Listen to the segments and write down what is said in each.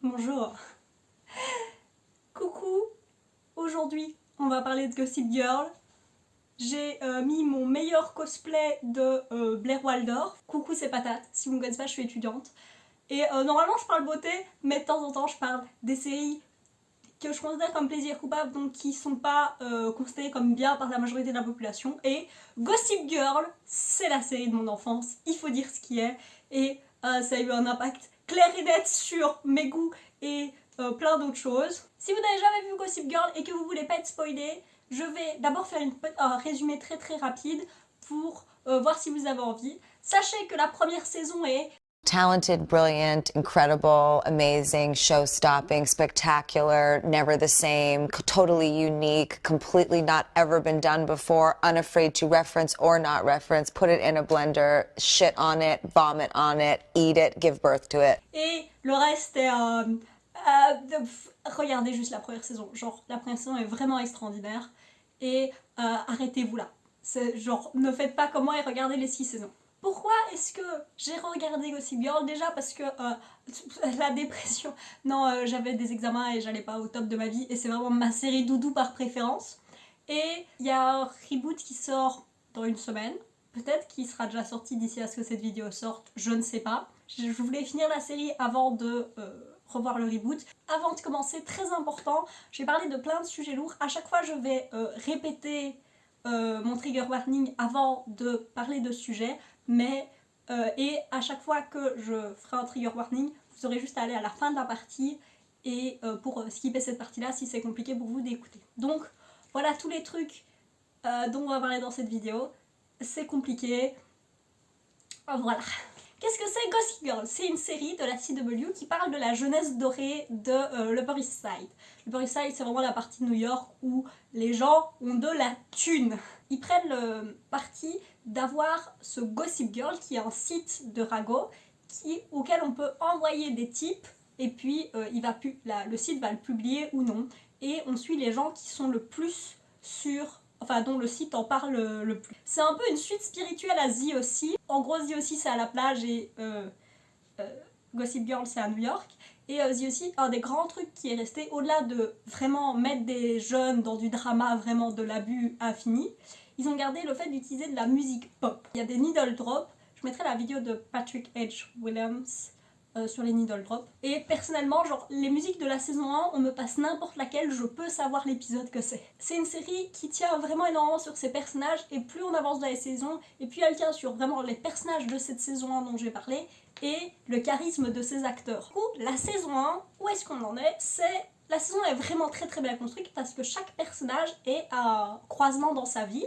Bonjour. Coucou. Aujourd'hui, on va parler de Gossip Girl. J'ai mis mon meilleur cosplay de Blair Waldorf. Coucou, c'est Patate. Si vous ne me connaissez pas, je suis étudiante. Et normalement, je parle beauté, mais de temps en temps, je parle des séries que je considère comme plaisir coupable, donc qui sont pas considérées comme bien par la majorité de la population. Et Gossip Girl, c'est la série de mon enfance. Il faut dire ce qui est. Et ça a eu un impact clair et net sur mes goûts et plein d'autres choses. Si vous n'avez jamais vu Gossip Girl et que vous voulez pas être spoilé, je vais d'abord faire un résumé très rapide pour voir si vous avez envie. Sachez que la première saison est talented, brilliant, incredible, amazing, show-stopping, spectacular, never the same, totally unique, completely not ever been done before, unafraid to reference or not reference, put it in a blender, shit on it, vomit on it, eat it, give birth to it. Et le reste est... regardez juste la première saison. Genre, la première saison est vraiment extraordinaire. Et arrêtez-vous là. Genre, ne faites pas comme moi et regardez les 6 saisons. Pourquoi est-ce que j'ai regardé Gossip Girl? Déjà parce que la dépression. Non, j'avais des examens et j'allais pas au top de ma vie. Et c'est vraiment ma série doudou par préférence. Et il y a un reboot qui sort dans une semaine. Peut-être qu'il sera déjà sorti d'ici à ce que cette vidéo sorte, je ne sais pas. Je voulais finir la série avant de revoir le reboot. Avant de commencer, très important, je vais parler de plein de sujets lourds. À chaque fois, je vais répéter mon trigger warning avant de parler de sujet, mais et à chaque fois que je ferai un trigger warning, vous aurez juste à aller à la fin de la partie et pour skipper cette partie-là si c'est compliqué pour vous d'écouter. Donc voilà tous les trucs dont on va parler dans cette vidéo. C'est compliqué. Voilà. Qu'est-ce que c'est Gossip Girl? C'est une série de la CW qui parle de la jeunesse dorée de l'Upper East Side. L'Upper East Side, c'est vraiment la partie de New York où les gens ont de la thune. Ils prennent le parti d'avoir ce Gossip Girl qui est un site de ragot auquel on peut envoyer des types et puis le site va le publier ou non. Et on suit les gens qui sont le plus sur... Enfin, dont le site en parle le plus. C'est un peu une suite spirituelle à The aussi. En gros, The aussi c'est à la plage et Gossip Girl c'est à New York. Et The aussi, un des grands trucs qui est resté, au-delà de vraiment mettre des jeunes dans du drama, vraiment de l'abus infini, ils ont gardé le fait d'utiliser de la musique pop. Il y a des needle drops. Je mettrai la vidéo de Patrick H. Williams sur les needle drops. Et personnellement, genre, les musiques de la saison 1, on me passe n'importe laquelle, je peux savoir l'épisode que c'est. C'est une série qui tient vraiment énormément sur ses personnages, et plus on avance dans les saisons, et puis elle tient sur vraiment les personnages de cette saison 1 dont j'ai parlé, et le charisme de ses acteurs. Du coup, la saison 1, où est-ce qu'on en est? La saison est vraiment très bien construite, parce que chaque personnage est à un croisement dans sa vie,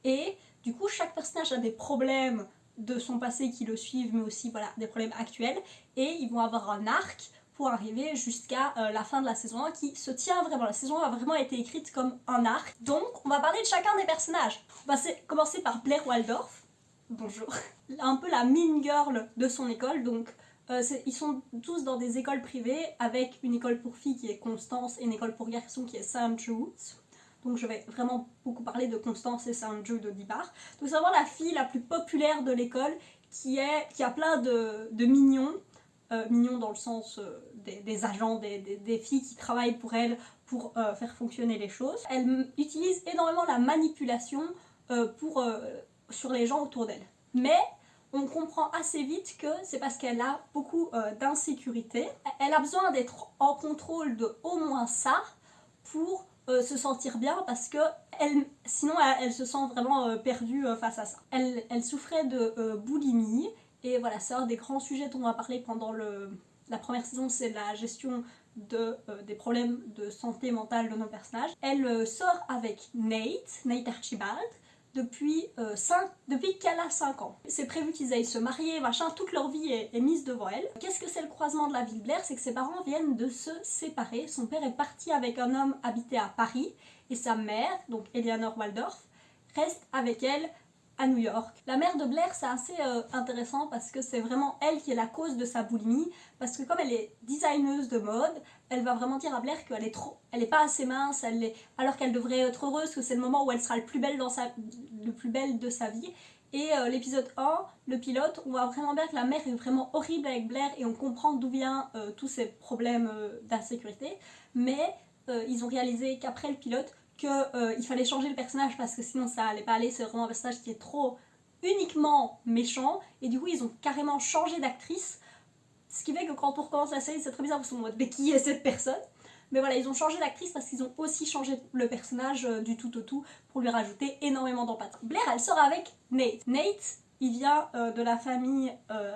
et du coup, chaque personnage a des problèmes de son passé qui le suivent, mais aussi voilà, des problèmes actuels, et ils vont avoir un arc pour arriver jusqu'à la fin de la saison 1 qui se tient vraiment. La saison 1 a vraiment été écrite comme un arc. Donc, on va parler de chacun des personnages. On va commencer par Blair Waldorf. Bonjour. Un peu la mean girl de son école, donc ils sont tous dans des écoles privées avec une école pour filles qui est Constance et une école pour garçons qui est St. Jude's. Donc je vais vraiment beaucoup parler de Constance et St. Jude au départ. Donc c'est vraiment la fille la plus populaire de l'école qui a plein de mignons. Mignons dans le sens des agents, des filles qui travaillent pour elle pour faire fonctionner les choses. Elle utilise énormément la manipulation sur les gens autour d'elle. Mais on comprend assez vite que c'est parce qu'elle a beaucoup d'insécurité. Elle a besoin d'être en contrôle de au moins ça pour se sentir bien, parce que sinon elle se sent vraiment perdue face à ça. Elle souffrait de boulimie, et voilà, c'est un des grands sujets dont on va parler pendant la première saison, c'est la gestion des problèmes de santé mentale de nos personnages. Elle sort avec Nate Archibald, depuis qu'elle a 5 ans. C'est prévu qu'ils aillent se marier, machin, toute leur vie est mise devant elle. Qu'est-ce que c'est le croisement de la vie de Blair? C'est que ses parents viennent de se séparer. Son père est parti avec un homme habité à Paris, et sa mère, donc Eleanor Waldorf, reste avec elle à New York. La mère de Blair, c'est assez intéressant parce que c'est vraiment elle qui est la cause de sa boulimie, parce que comme elle est designeuse de mode, elle va vraiment dire à Blair qu'elle elle est pas assez mince, alors qu'elle devrait être heureuse, que c'est le moment où elle sera le plus belle de sa vie, Et l'épisode 1, le pilote, on voit vraiment bien que la mère est vraiment horrible avec Blair et on comprend d'où viennent tous ces problèmes d'insécurité. Mais ils ont réalisé qu'après le pilote, qu'il fallait changer le personnage parce que sinon ça allait pas aller. C'est vraiment un personnage qui est trop uniquement méchant. Et du coup, ils ont carrément changé d'actrice. Ce qui fait que quand on recommence la série, c'est très bizarre parce qu'on se dit mais qui est cette personne? Mais voilà, ils ont changé d'actrice parce qu'ils ont aussi changé le personnage du tout au tout pour lui rajouter énormément d'empathie. Blair, elle sort avec Nate. Nate, il vient de la famille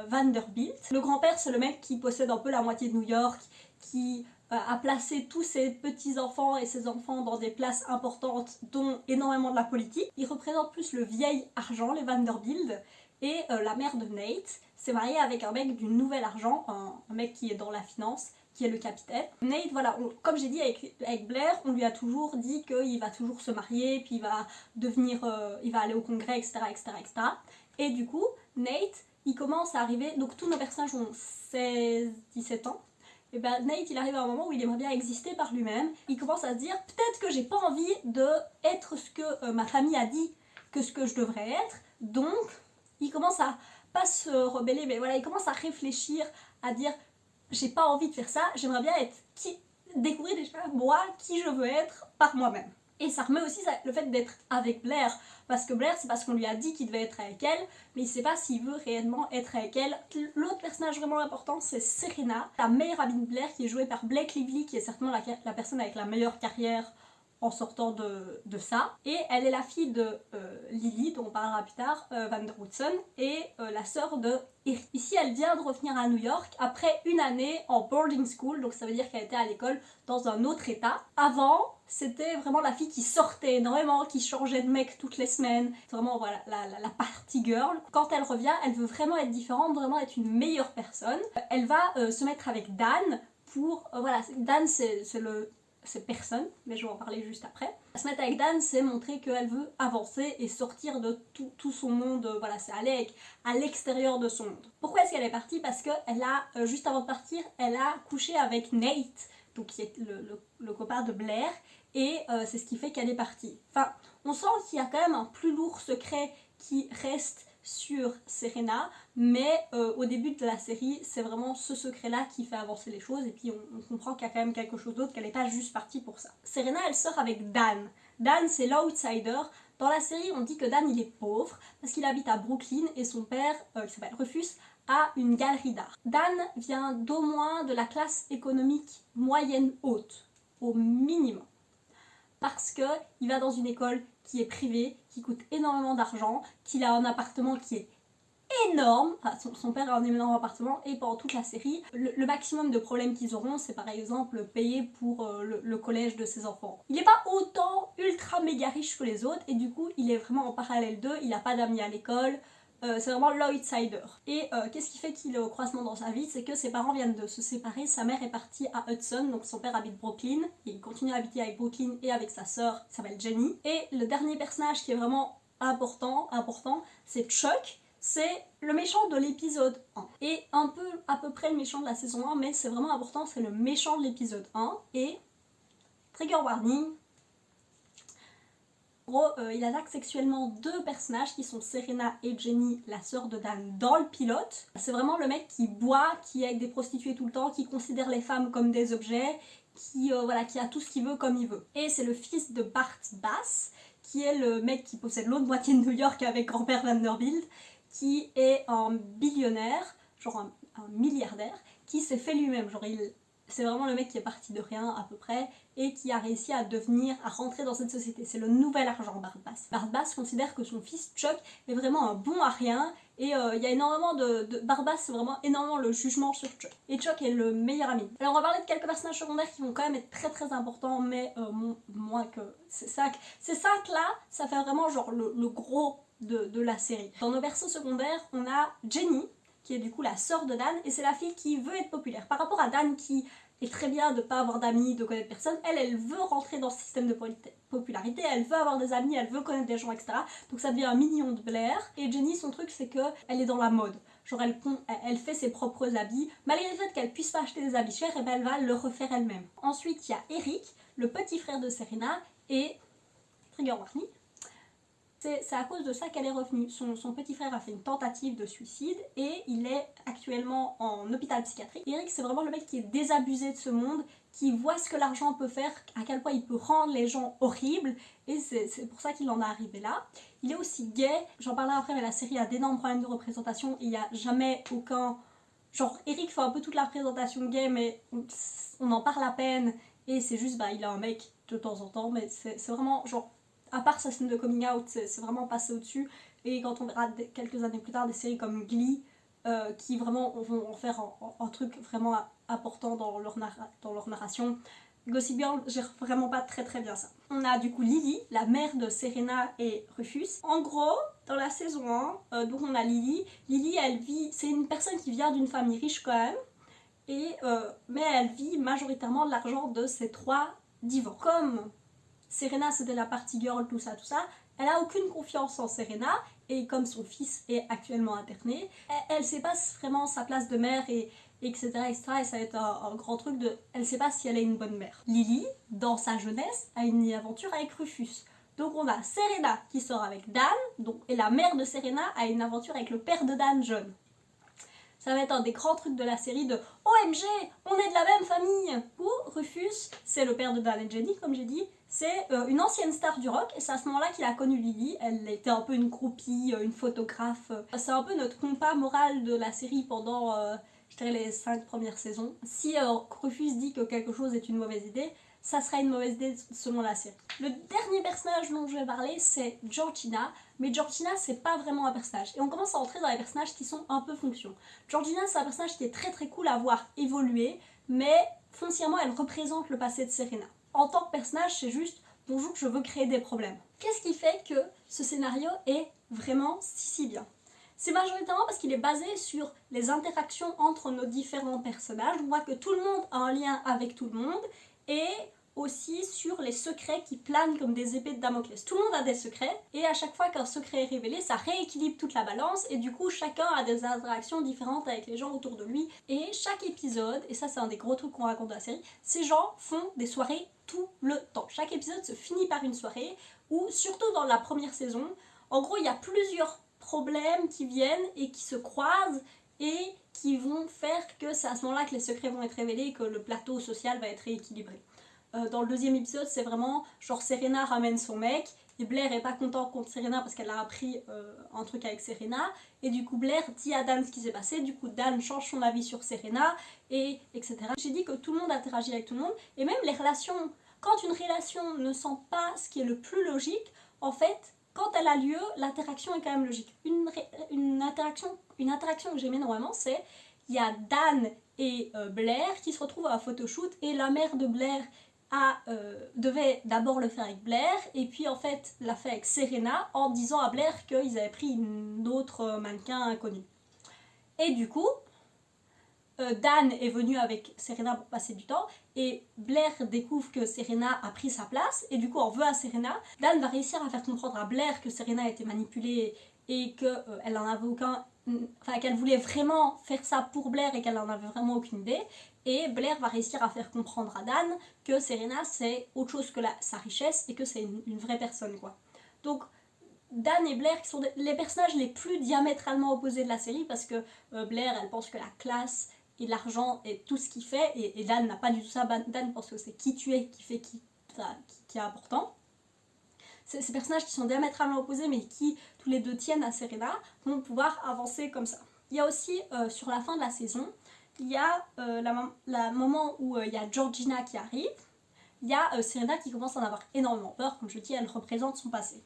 Vanderbilt. Le grand-père, c'est le mec qui possède un peu la moitié de New York, qui a placé tous ses petits-enfants et ses enfants dans des places importantes, dont énormément de la politique. Il représente plus le vieil argent, les Vanderbilt, et la mère de Nate s'est mariée avec un mec du nouvel argent, un mec qui est dans la finance, qui est le capitaine. Nate, voilà, comme j'ai dit avec Blair, on lui a toujours dit qu'il va toujours se marier, puis il va devenir, il va aller au congrès, etc., etc., etc. Et du coup, Nate, il commence à arriver, donc tous nos personnages ont 16-17 ans, et ben Nate, il arrive à un moment où il aimerait bien exister par lui-même. Il commence à se dire, peut-être que j'ai pas envie d'être ce que ma famille a dit que ce que je devrais être, donc il commence à pas se rebeller, mais voilà, il commence à réfléchir, à dire j'ai pas envie de faire ça, j'aimerais bien être découvrir déjà moi qui je veux être par moi-même. Et ça remet aussi le fait d'être avec Blair, parce que Blair, c'est parce qu'on lui a dit qu'il devait être avec elle, mais il sait pas s'il veut réellement être avec elle. L'autre personnage vraiment important, c'est Serena, la meilleure amie de Blair, qui est jouée par Blake Lively, qui est certainement la personne avec la meilleure carrière en sortant de ça. Et elle est la fille de Lily, dont on parlera plus tard, Vanderwoodson, et la sœur de Eric. Ici, elle vient de revenir à New York après une année en boarding school, donc ça veut dire qu'elle était à l'école dans un autre état. Avant, c'était vraiment la fille qui sortait énormément, qui changeait de mec toutes les semaines. C'est vraiment voilà, la party girl. Quand elle revient, elle veut vraiment être différente, vraiment être une meilleure personne. Elle va se mettre avec Dan pour... voilà, Dan c'est personne, mais je vais en parler juste après. Se mettre avec Dan, c'est montrer qu'elle veut avancer et sortir de tout son monde, voilà, c'est aller à l'extérieur de son monde. Pourquoi est-ce qu'elle est partie? Parce qu'elle a, juste avant de partir, elle a couché avec Nate, donc qui est le copain de Blair, et c'est ce qui fait qu'elle est partie. Enfin, on sent qu'il y a quand même un plus lourd secret qui reste sur Serena, mais au début de la série, c'est vraiment ce secret-là qui fait avancer les choses, et puis on comprend qu'il y a quand même quelque chose d'autre, qu'elle n'est pas juste partie pour ça. Serena, elle sort avec Dan. Dan, c'est l'outsider. Dans la série, on dit que Dan, il est pauvre, parce qu'il habite à Brooklyn, et son père, qui s'appelle Rufus, a une galerie d'art. Dan vient d'au moins de la classe économique moyenne haute, au minimum. Parce qu'il va dans une école qui est privée, qui coûte énormément d'argent, qu'il a un appartement qui est énorme, enfin, son père a un énorme appartement, et pendant toute la série, le maximum de problèmes qu'ils auront, c'est par exemple payer pour le collège de ses enfants. Il n'est pas autant ultra méga riche que les autres, et du coup, il est vraiment en parallèle d'eux, il n'a pas d'amis à l'école, c'est vraiment l'outsider. Et qu'est-ce qui fait qu'il est au croisement dans sa vie? C'est que ses parents viennent de se séparer, sa mère est partie à Hudson, donc son père habite Brooklyn, et il continue à habiter avec Brooklyn et avec sa sœur, qui s'appelle Jenny. Et le dernier personnage qui est vraiment important, c'est Chuck. C'est le méchant de l'épisode 1. Et un peu, à peu près le méchant de la saison 1, mais c'est vraiment important, c'est le méchant de l'épisode 1. Et, trigger warning, en gros, il attaque sexuellement deux personnages qui sont Serena et Jenny, la sœur de Dan, dans le pilote. C'est vraiment le mec qui boit, qui est avec des prostituées tout le temps, qui considère les femmes comme des objets, qui a tout ce qu'il veut comme il veut. Et c'est le fils de Bart Bass, qui est le mec qui possède l'autre moitié de New York avec grand-père Vanderbilt, qui est un billionnaire, genre un milliardaire, qui s'est fait lui-même. Genre c'est vraiment le mec qui est parti de rien à peu près et qui a réussi à rentrer dans cette société. C'est le nouvel argent, Bart Bass. Bart Bass considère que son fils Chuck est vraiment un bon à rien et il y a énormément Bart Bass, c'est vraiment énormément le jugement sur Chuck. Et Chuck est le meilleur ami. Alors on va parler de quelques personnages secondaires qui vont quand même être très très importants, mais moins que ces cinq là, ça fait vraiment genre le gros de la série. Dans nos persos secondaires, on a Jenny, qui est du coup la sœur de Dan, et c'est la fille qui veut être populaire. Par rapport à Dan, qui est très bien de ne pas avoir d'amis, de connaître personne, elle veut rentrer dans ce système de popularité, elle veut avoir des amis, elle veut connaître des gens, etc. Donc ça devient un mignon de Blair. Et Jenny, son truc, c'est qu'elle est dans la mode. Genre elle fait ses propres habits, malgré le fait qu'elle puisse pas acheter des habits chers, et ben elle va le refaire elle-même. Ensuite, il y a Eric, le petit frère de Serena, et trigger warning, C'est à cause de ça qu'elle est revenue. Son petit frère a fait une tentative de suicide et il est actuellement en hôpital psychiatrique. Eric, c'est vraiment le mec qui est désabusé de ce monde, qui voit ce que l'argent peut faire, à quel point il peut rendre les gens horribles, et c'est pour ça qu'il en est arrivé là. Il est aussi gay, j'en parlerai après, mais la série a d'énormes problèmes de représentation, et il n'y a jamais aucun... Genre, Eric fait un peu toute la représentation gay, mais on en parle à peine, et c'est juste, il a un mec de temps en temps, mais c'est vraiment, genre, à part sa scène de coming out, c'est vraiment passé au-dessus. Et quand on verra quelques années plus tard des séries comme Glee, qui vraiment vont en faire un truc vraiment important dans leur narration, Gossip Girl gère vraiment pas très très bien ça. On a du coup Lily, la mère de Serena et Rufus. En gros, dans la saison 1, donc on a Lily. Lily, elle vit, c'est une personne qui vient d'une famille riche quand même, mais elle vit majoritairement de l'argent de ses 3 divorces. Comme Serena c'était la party girl, tout ça, elle a aucune confiance en Serena, et comme son fils est actuellement interné, elle sait pas vraiment sa place de mère, etc., et ça va être un grand truc de... Elle sait pas si elle est une bonne mère. Lily, dans sa jeunesse, a une aventure avec Rufus. Donc on a Serena qui sort avec Dan, et la mère de Serena a une aventure avec le père de Dan jeune. Ça va être un des grands trucs de la série de OMG, on est de la même famille. Ou Rufus, c'est le père de Dan et Jenny, comme j'ai dit, c'est une ancienne star du rock, et c'est à ce moment-là qu'il a connu Lily. Elle était un peu une groupie, une photographe. C'est un peu notre compas moral de la série pendant, je dirais, les 5 premières saisons. Si Rufus dit que quelque chose est une mauvaise idée, ça sera une mauvaise idée selon la série. Le dernier personnage dont je vais parler, c'est Georgina. Mais Georgina, c'est pas vraiment un personnage. Et on commence à entrer dans les personnages qui sont un peu fonction. Georgina, c'est un personnage qui est très très cool à voir évoluer, mais foncièrement, elle représente le passé de Serena. En tant que personnage, c'est juste bonjour, je veux créer des problèmes. Qu'est-ce qui fait que ce scénario est vraiment si bien? C'est majoritairement parce qu'il est basé sur les interactions entre nos différents personnages. On voit que tout le monde a un lien avec tout le monde, et aussi sur les secrets qui planent comme des épées de Damoclès. Tout le monde a des secrets, et à chaque fois qu'un secret est révélé, ça rééquilibre toute la balance, et du coup chacun a des interactions différentes avec les gens autour de lui. Et chaque épisode, et ça c'est un des gros trucs qu'on raconte dans la série, ces gens font des soirées tout le temps. Chaque épisode se finit par une soirée, ou surtout dans la première saison, en gros il y a plusieurs problèmes qui viennent et qui se croisent, et qui vont faire que c'est à ce moment-là que les secrets vont être révélés et que le plateau social va être rééquilibré. Dans le deuxième épisode, c'est vraiment genre Serena ramène son mec, et Blair est pas content contre Serena parce qu'elle a appris un truc avec Serena, et du coup Blair dit à Dan ce qui s'est passé, du coup Dan change son avis sur Serena, et etc. J'ai dit que tout le monde interagit avec tout le monde, et même les relations, quand une relation ne sent pas ce qui est le plus logique, en fait, quand elle a lieu, l'interaction est quand même logique. Une interaction que j'aimais normalement, c'est il y a Dan et Blair qui se retrouvent à un photoshoot, et la mère de Blair devait d'abord le faire avec Blair, et puis en fait l'a fait avec Serena en disant à Blair qu'ils avaient pris une autre mannequin inconnue. Et du coup, Dan est venu avec Serena pour passer du temps, et Blair découvre que Serena a pris sa place, et du coup en veut à Serena. Dan va réussir à faire comprendre à Blair que Serena a été manipulée et qu'elle en avait aucun... Enfin, qu'elle voulait vraiment faire ça pour Blair et qu'elle en avait vraiment aucune idée. Et Blair va réussir à faire comprendre à Dan que Serena c'est autre chose que sa richesse, et que c'est une vraie personne, quoi. Donc Dan et Blair qui sont les personnages les plus diamétralement opposés de la série, parce que Blair elle pense que la classe et l'argent est tout ce qu'il fait, et Dan n'a pas du tout ça. Dan pense que c'est qui tu es qui fait qui est important. Ces personnages qui sont diamétralement opposés mais qui tous les deux tiennent à Serena vont pouvoir avancer comme ça. Il y a aussi sur la fin de la saison, il y a le moment où il y a Georgina qui arrive. Il y a Serena qui commence à en avoir énormément peur, comme je dis, elle représente son passé.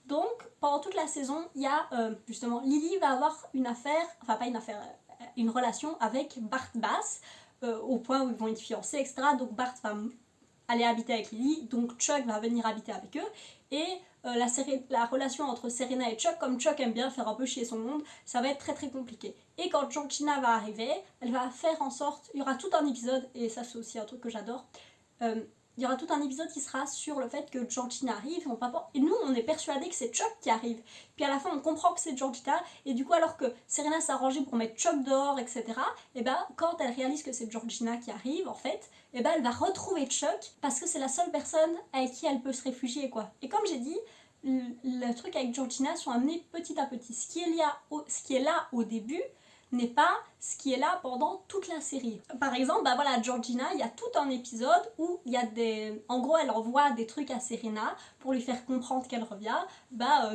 Donc pendant toute la saison, il y a justement Lily va avoir une affaire, enfin pas une affaire, une relation avec Bart Bass, au point où ils vont être fiancés, etc. Donc Bart va aller habiter avec Lily, donc Chuck va venir habiter avec eux, et la relation entre Serena et Chuck, comme Chuck aime bien faire un peu chier son monde, ça va être très très compliqué. Et quand Georgina va arriver, elle va faire en sorte, il y aura tout un épisode, et ça c'est aussi un truc que j'adore, il y aura tout un épisode qui sera sur le fait que Georgina arrive, et nous on est persuadés que c'est Chuck qui arrive, puis à la fin on comprend que c'est Georgina, et du coup alors que Serena s'est arrangée pour mettre Chuck dehors, etc., et ben quand elle réalise que c'est Georgina qui arrive, en fait, et ben elle va retrouver Chuck, parce que c'est la seule personne avec qui elle peut se réfugier, quoi. Et comme j'ai dit, le truc avec Georgina sont amenés petit à petit. Ce qui est là au début n'est pas ce qui est là pendant toute la série. Par exemple, bah voilà, Georgina, il y a tout un épisode où il y a en gros, elle envoie des trucs à Serena pour lui faire comprendre qu'elle revient.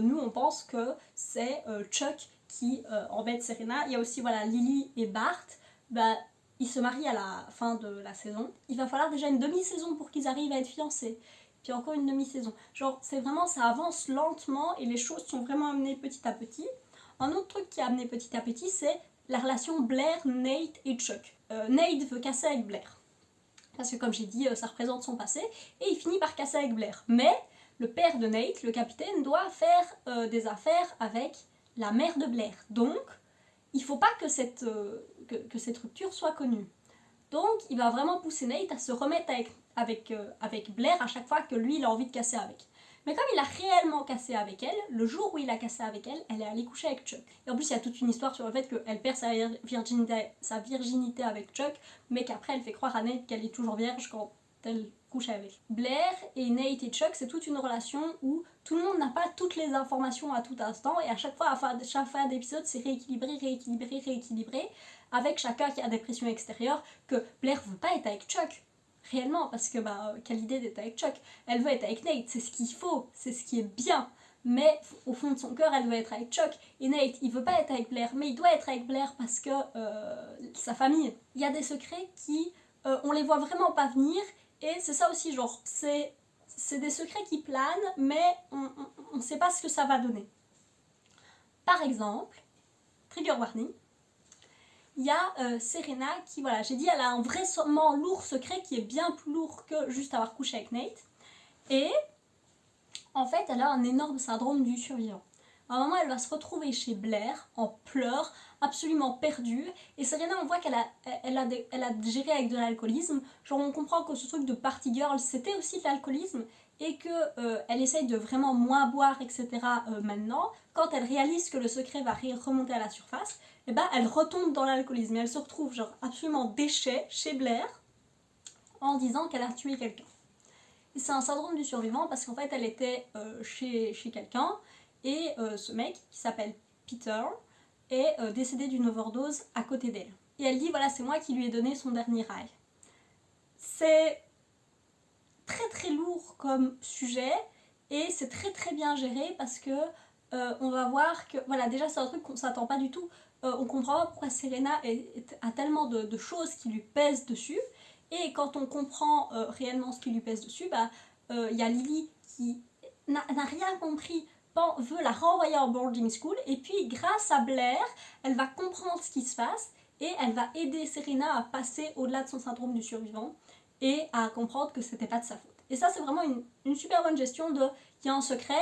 Nous, on pense que c'est Chuck qui embête Serena. Il y a aussi, voilà, Lily et Bart. Ils se marient à la fin de la saison. Il va falloir déjà une demi-saison pour qu'ils arrivent à être fiancés. Puis encore une demi-saison. Genre, c'est vraiment, ça avance lentement et les choses sont vraiment amenées petit à petit. Un autre truc qui est amené petit à petit, c'est la relation Blair, Nate et Chuck. Nate veut casser avec Blair. Parce que comme j'ai dit, ça représente son passé. Et il finit par casser avec Blair. Mais le père de Nate, le capitaine, doit faire des affaires avec la mère de Blair. Donc, il ne faut pas que cette rupture soit connue. Donc, il va vraiment pousser Nate à se remettre avec Blair à chaque fois que lui, il a envie de casser avec. Mais comme il a réellement cassé avec elle, le jour où il a cassé avec elle, elle est allée coucher avec Chuck. Et en plus, il y a toute une histoire sur le fait qu'elle perd sa virginité avec Chuck, mais qu'après, elle fait croire à Nate qu'elle est toujours vierge quand elle couche avec. Blair et Nate et Chuck, c'est toute une relation où tout le monde n'a pas toutes les informations à tout instant, et à chaque fois, à chaque fin d'épisode, c'est rééquilibré, avec chacun qui a des pressions extérieures, que Blair veut pas être avec Chuck. Réellement, parce que quelle idée d'être avec Chuck. Elle veut être avec Nate, c'est ce qu'il faut, c'est ce qui est bien. Mais au fond de son cœur, elle veut être avec Chuck. Et Nate, il veut pas être avec Blair, mais il doit être avec Blair parce que sa famille. Il y a des secrets qui, on les voit vraiment pas venir. Et c'est ça aussi, genre, c'est des secrets qui planent, mais on sait pas ce que ça va donner. Par exemple, trigger warning, il y a Serena qui, voilà, j'ai dit, elle a un vraiment lourd secret qui est bien plus lourd que juste avoir couché avec Nate. Et en fait, elle a un énorme syndrome du survivant. À un moment, elle va se retrouver chez Blair en pleurs, absolument perdue. Et Serena, on voit qu'elle a géré avec de l'alcoolisme. Genre, on comprend que ce truc de party girl, c'était aussi de l'alcoolisme. Et qu'elle essaye de vraiment moins boire, etc. Maintenant. Quand elle réalise que le secret va remonter à la surface, et elle retombe dans l'alcoolisme. Et elle se retrouve genre absolument déchet chez Blair en disant qu'elle a tué quelqu'un. Et c'est un syndrome du survivant parce qu'en fait, elle était chez quelqu'un et ce mec, qui s'appelle Peter, est décédé d'une overdose à côté d'elle. Et elle dit, voilà, c'est moi qui lui ai donné son dernier rail. C'est très très lourd comme sujet et c'est très très bien géré parce que on va voir que, voilà, déjà c'est un truc qu'on s'attend pas du tout. On comprend pas pourquoi Serena a tellement de choses qui lui pèsent dessus. Et quand on comprend réellement ce qui lui pèse dessus, y a Lily qui n'a rien compris, veut la renvoyer en boarding school. Et puis grâce à Blair, elle va comprendre ce qui se passe et elle va aider Serena à passer au-delà de son syndrome du survivant et à comprendre que c'était pas de sa faute. Et ça, c'est vraiment une super bonne gestion de... Il y a un secret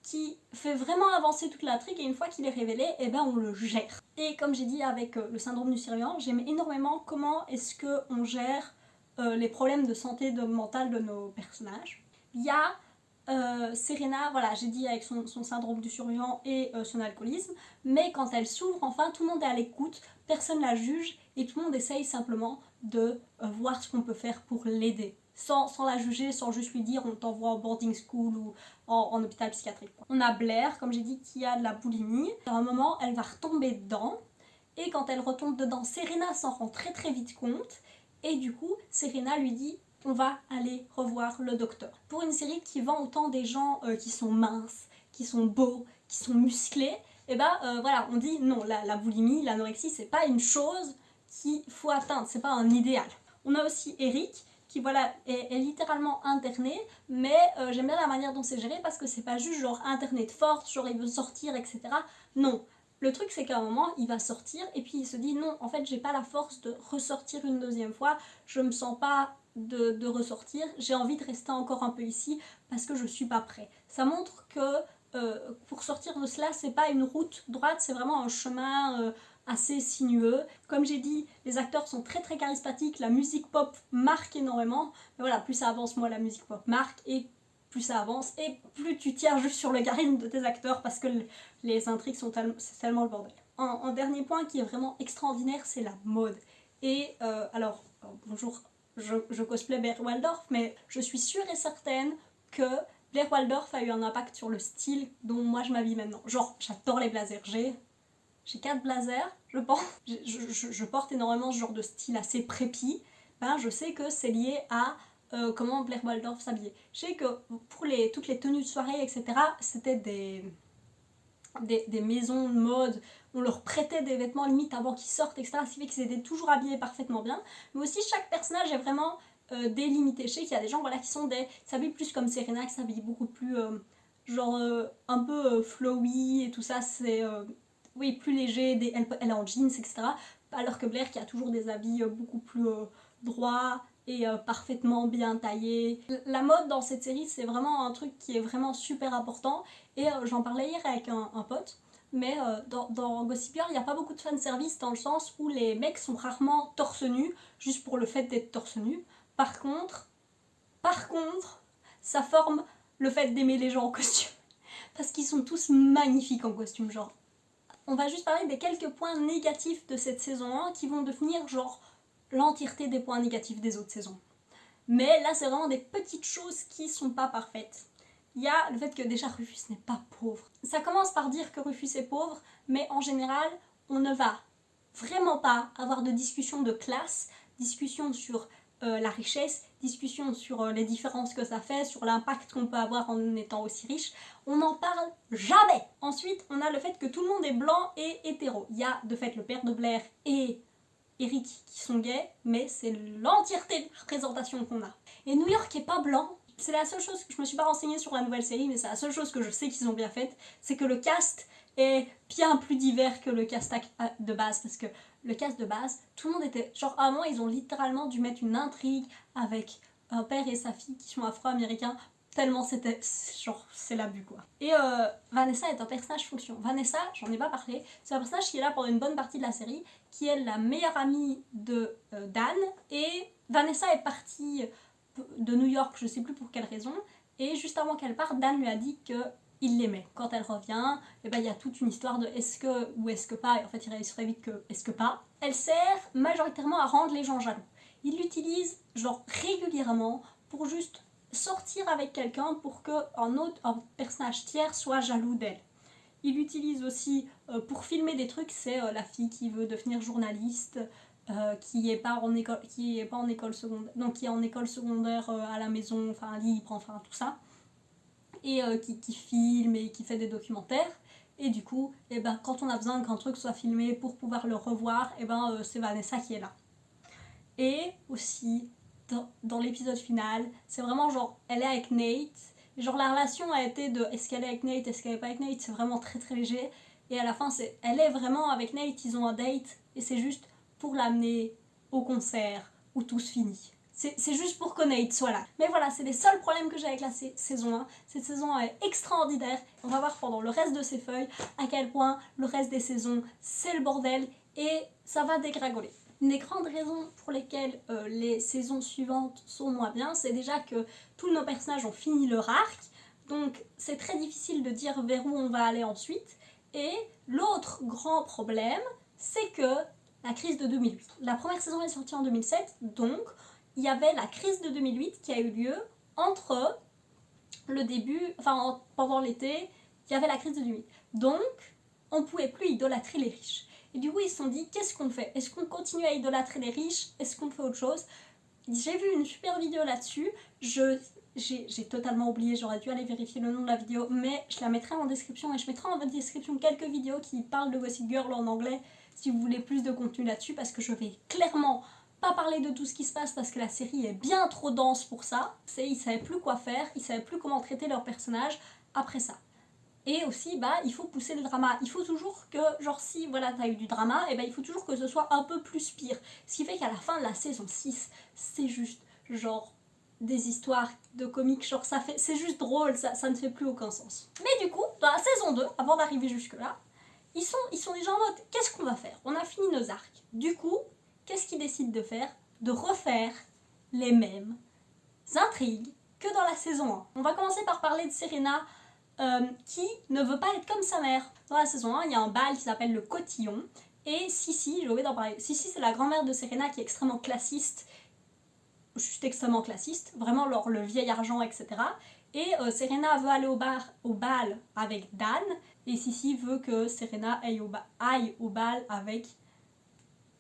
qui fait vraiment avancer toute l'intrigue et une fois qu'il est révélé, on le gère. Et comme j'ai dit avec le syndrome du survivant, j'aime énormément comment est-ce qu'on gère les problèmes de santé mentale de nos personnages. Il y a Serena, voilà, j'ai dit avec son syndrome du survivant et son alcoolisme, mais quand elle s'ouvre, enfin, tout le monde est à l'écoute, personne la juge et tout le monde essaye simplement de voir ce qu'on peut faire pour l'aider. Sans la juger, sans juste lui dire on t'envoie en boarding school ou en hôpital psychiatrique. On a Blair, comme j'ai dit, qui a de la boulimie. À un moment, elle va retomber dedans. Et quand elle retombe dedans, Serena s'en rend très très vite compte. Et du coup, Serena lui dit on va aller revoir le docteur. Pour une série qui vend autant des gens qui sont minces, qui sont beaux, qui sont musclés, voilà, on dit non, la boulimie, l'anorexie, c'est pas une chose qu'il faut atteindre, c'est pas un idéal. On a aussi Eric, qui voilà, est littéralement interné, mais j'aime bien la manière dont c'est géré parce que c'est pas juste genre interné de force, genre il veut sortir, etc. Non. Le truc, c'est qu'à un moment, il va sortir et puis il se dit non, en fait, j'ai pas la force de ressortir une deuxième fois, je me sens pas de ressortir, j'ai envie de rester encore un peu ici parce que je suis pas prêt. Ça montre que pour sortir de cela, c'est pas une route droite, c'est vraiment un chemin assez sinueux. Comme j'ai dit, les acteurs sont très très charismatiques, la musique pop marque énormément, mais voilà, plus ça avance, moins la musique pop marque et plus ça avance et plus tu tiens juste sur le charisme de tes acteurs parce que les intrigues c'est tellement le bordel. Un dernier point qui est vraiment extraordinaire, c'est la mode. Et bonjour, je cosplay Bert Waldorf, mais je suis sûre et certaine que Blair Waldorf a eu un impact sur le style dont moi je m'habille maintenant. Genre, j'adore les blazers. J'ai 4 blazers, je pense. Je porte énormément ce genre de style assez prépi. Ben, je sais que c'est lié à comment Blair Waldorf s'habillait. Je sais que pour toutes les tenues de soirée, etc., c'était des maisons de mode, on leur prêtait des vêtements limite avant qu'ils sortent, etc. Ce qui fait qu'ils étaient toujours habillés parfaitement bien. Mais aussi, chaque personnage est vraiment délimité. Je sais qu'il y a des gens voilà, qui s'habillent plus comme Serena, qui s'habillent beaucoup plus un peu flowy et tout ça. C'est oui, plus léger, elle est en jeans, etc. Alors que Blair qui a toujours des habits beaucoup plus droits et parfaitement bien taillés. La mode dans cette série, c'est vraiment un truc qui est vraiment super important. Et j'en parlais hier avec un pote. Mais dans Gossip Girl, il n'y a pas beaucoup de fanservice dans le sens où les mecs sont rarement torse nu, juste pour le fait d'être torse nu. Par contre, ça forme le fait d'aimer les gens en costume. Parce qu'ils sont tous magnifiques en costume, genre. On va juste parler des quelques points négatifs de cette saison 1 qui vont devenir genre l'entièreté des points négatifs des autres saisons. Mais là, c'est vraiment des petites choses qui sont pas parfaites. Il y a le fait que déjà Rufus n'est pas pauvre. Ça commence par dire que Rufus est pauvre, mais en général, on ne va vraiment pas avoir de discussion de classe, discussion sur la richesse, discussion sur les différences que ça fait, sur l'impact qu'on peut avoir en étant aussi riche. On n'en parle jamais. Ensuite, on a le fait que tout le monde est blanc et hétéro. Il y a de fait le père de Blair et Eric qui sont gays, mais c'est l'entièreté de la représentation qu'on a. Et New York est pas blanc. C'est la seule chose que je me suis pas renseignée sur la nouvelle série, mais c'est la seule chose que je sais qu'ils ont bien faite, c'est que le cast est bien plus divers que le cast de base, parce que le cast de base, tout le monde était... Genre, à un moment, ils ont littéralement dû mettre une intrigue avec un père et sa fille qui sont afro-américains, tellement c'était... Genre, c'est l'abus, quoi. Et Vanessa est un personnage fonction. Vanessa, j'en ai pas parlé, c'est un personnage qui est là pendant une bonne partie de la série, qui est la meilleure amie de Dan, et Vanessa est partie de New York, je sais plus pour quelle raison, et juste avant qu'elle parte, Dan lui a dit qu'il l'aimait. Quand elle revient, et ben, il y a toute une histoire de est-ce que ou est-ce que pas, et en fait il réalise très vite que est-ce que pas. Elle sert majoritairement à rendre les gens jaloux. Il l'utilise genre régulièrement pour juste sortir avec quelqu'un pour un personnage tiers soit jaloux d'elle. Il l'utilise aussi pour filmer des trucs, c'est la fille qui veut devenir journaliste, qui est pas en école secondaire, donc qui est en école secondaire à la maison, enfin libre, enfin tout ça, et qui filme et qui fait des documentaires. Et du coup, et ben, quand on a besoin qu'un truc soit filmé pour pouvoir le revoir, et ben, c'est Vanessa qui est là. Et aussi, dans l'épisode final, c'est vraiment genre, elle est avec Nate, et genre la relation a été de est-ce qu'elle est avec Nate, est-ce qu'elle est pas avec Nate, c'est vraiment très très léger. Et à la fin, elle est vraiment avec Nate, ils ont un date, et c'est juste pour l'amener au concert où tout se finit. C'est juste pour que Nate soit là. Mais voilà, c'est les seuls problèmes que j'ai avec la saison 1. Cette saison 1 est extraordinaire. On va voir pendant le reste de ces feuilles à quel point le reste des saisons, c'est le bordel et ça va dégringoler. Une des grandes raisons pour lesquelles les saisons suivantes sont moins bien, c'est déjà que tous nos personnages ont fini leur arc. Donc c'est très difficile de dire vers où on va aller ensuite. Et l'autre grand problème, c'est que la crise de 2008. La première saison est sortie en 2007, donc il y avait la crise de 2008 qui a eu lieu entre le début, enfin pendant l'été, il y avait la crise de 2008. Donc, on ne pouvait plus idolâtrer les riches. Et du coup, ils se sont dit, qu'est-ce qu'on fait? Est-ce qu'on continue à idolâtrer les riches? Est-ce qu'on fait autre chose? J'ai vu une super vidéo là-dessus, j'ai totalement oublié, j'aurais dû aller vérifier le nom de la vidéo, mais je la mettrai en description et je mettrai en description quelques vidéos qui parlent de Gossip Girl en anglais si vous voulez plus de contenu là-dessus, parce que je vais clairement pas parler de tout ce qui se passe parce que la série est bien trop dense pour ça. Ils savaient plus quoi faire, ils savaient plus comment traiter leurs personnages après ça. Et aussi, il faut pousser le drama. Il faut toujours que, genre si voilà, t'as eu du drama, et il faut toujours que ce soit un peu plus pire. Ce qui fait qu'à la fin de la saison 6, c'est juste genre des histoires de comiques, genre c'est juste drôle, ça ne fait plus aucun sens. Mais du coup, dans la saison 2, avant d'arriver jusque-là, ils sont déjà en mode, qu'est-ce qu'on va faire? On a fini nos arcs. Du coup, qu'est-ce qu'ils décident de faire? De refaire les mêmes intrigues que dans la saison 1. On va commencer par parler de Serena, qui ne veut pas être comme sa mère. Dans la saison 1, il y a un bal qui s'appelle le Cotillon, et Sissi, j'ai oublié d'en parler, Sissi c'est la grand-mère de Serena qui est extrêmement classiste, juste extrêmement classiste, vraiment le vieil argent, etc. Et Serena veut aller au bal avec Dan, et Sissi veut que Serena aille au bal avec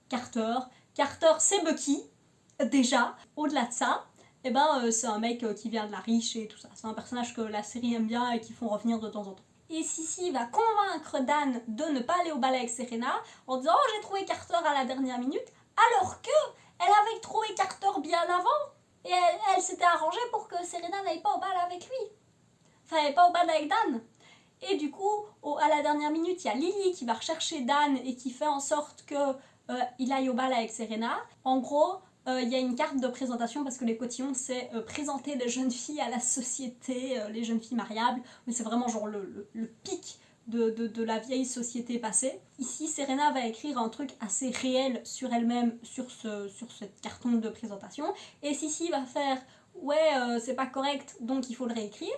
Carter. Carter, c'est Bucky, déjà. Au-delà de ça, c'est un mec qui vient de la riche et tout ça. C'est un personnage que la série aime bien et qui font revenir de temps en temps. Et Sissi va convaincre Dan de ne pas aller au bal avec Serena en disant « Oh, j'ai trouvé Carter à la dernière minute », alors que elle avait trouvé Carter bien avant et elle s'était arrangée pour que Serena n'aille pas au bal avec lui. Enfin, elle n'aille pas au bal avec Dan. Et du coup, à la dernière minute, il y a Lily qui va rechercher Dan et qui fait en sorte qu'il aille au bal avec Serena. En gros, il y a une carte de présentation parce que les cotillons, c'est présenter les jeunes filles à la société, les jeunes filles mariables. Mais c'est vraiment genre le pic de la vieille société passée. Ici, Serena va écrire un truc assez réel sur elle-même, sur cette carton de présentation. Et Sissi va faire « Ouais, c'est pas correct, donc il faut le réécrire ».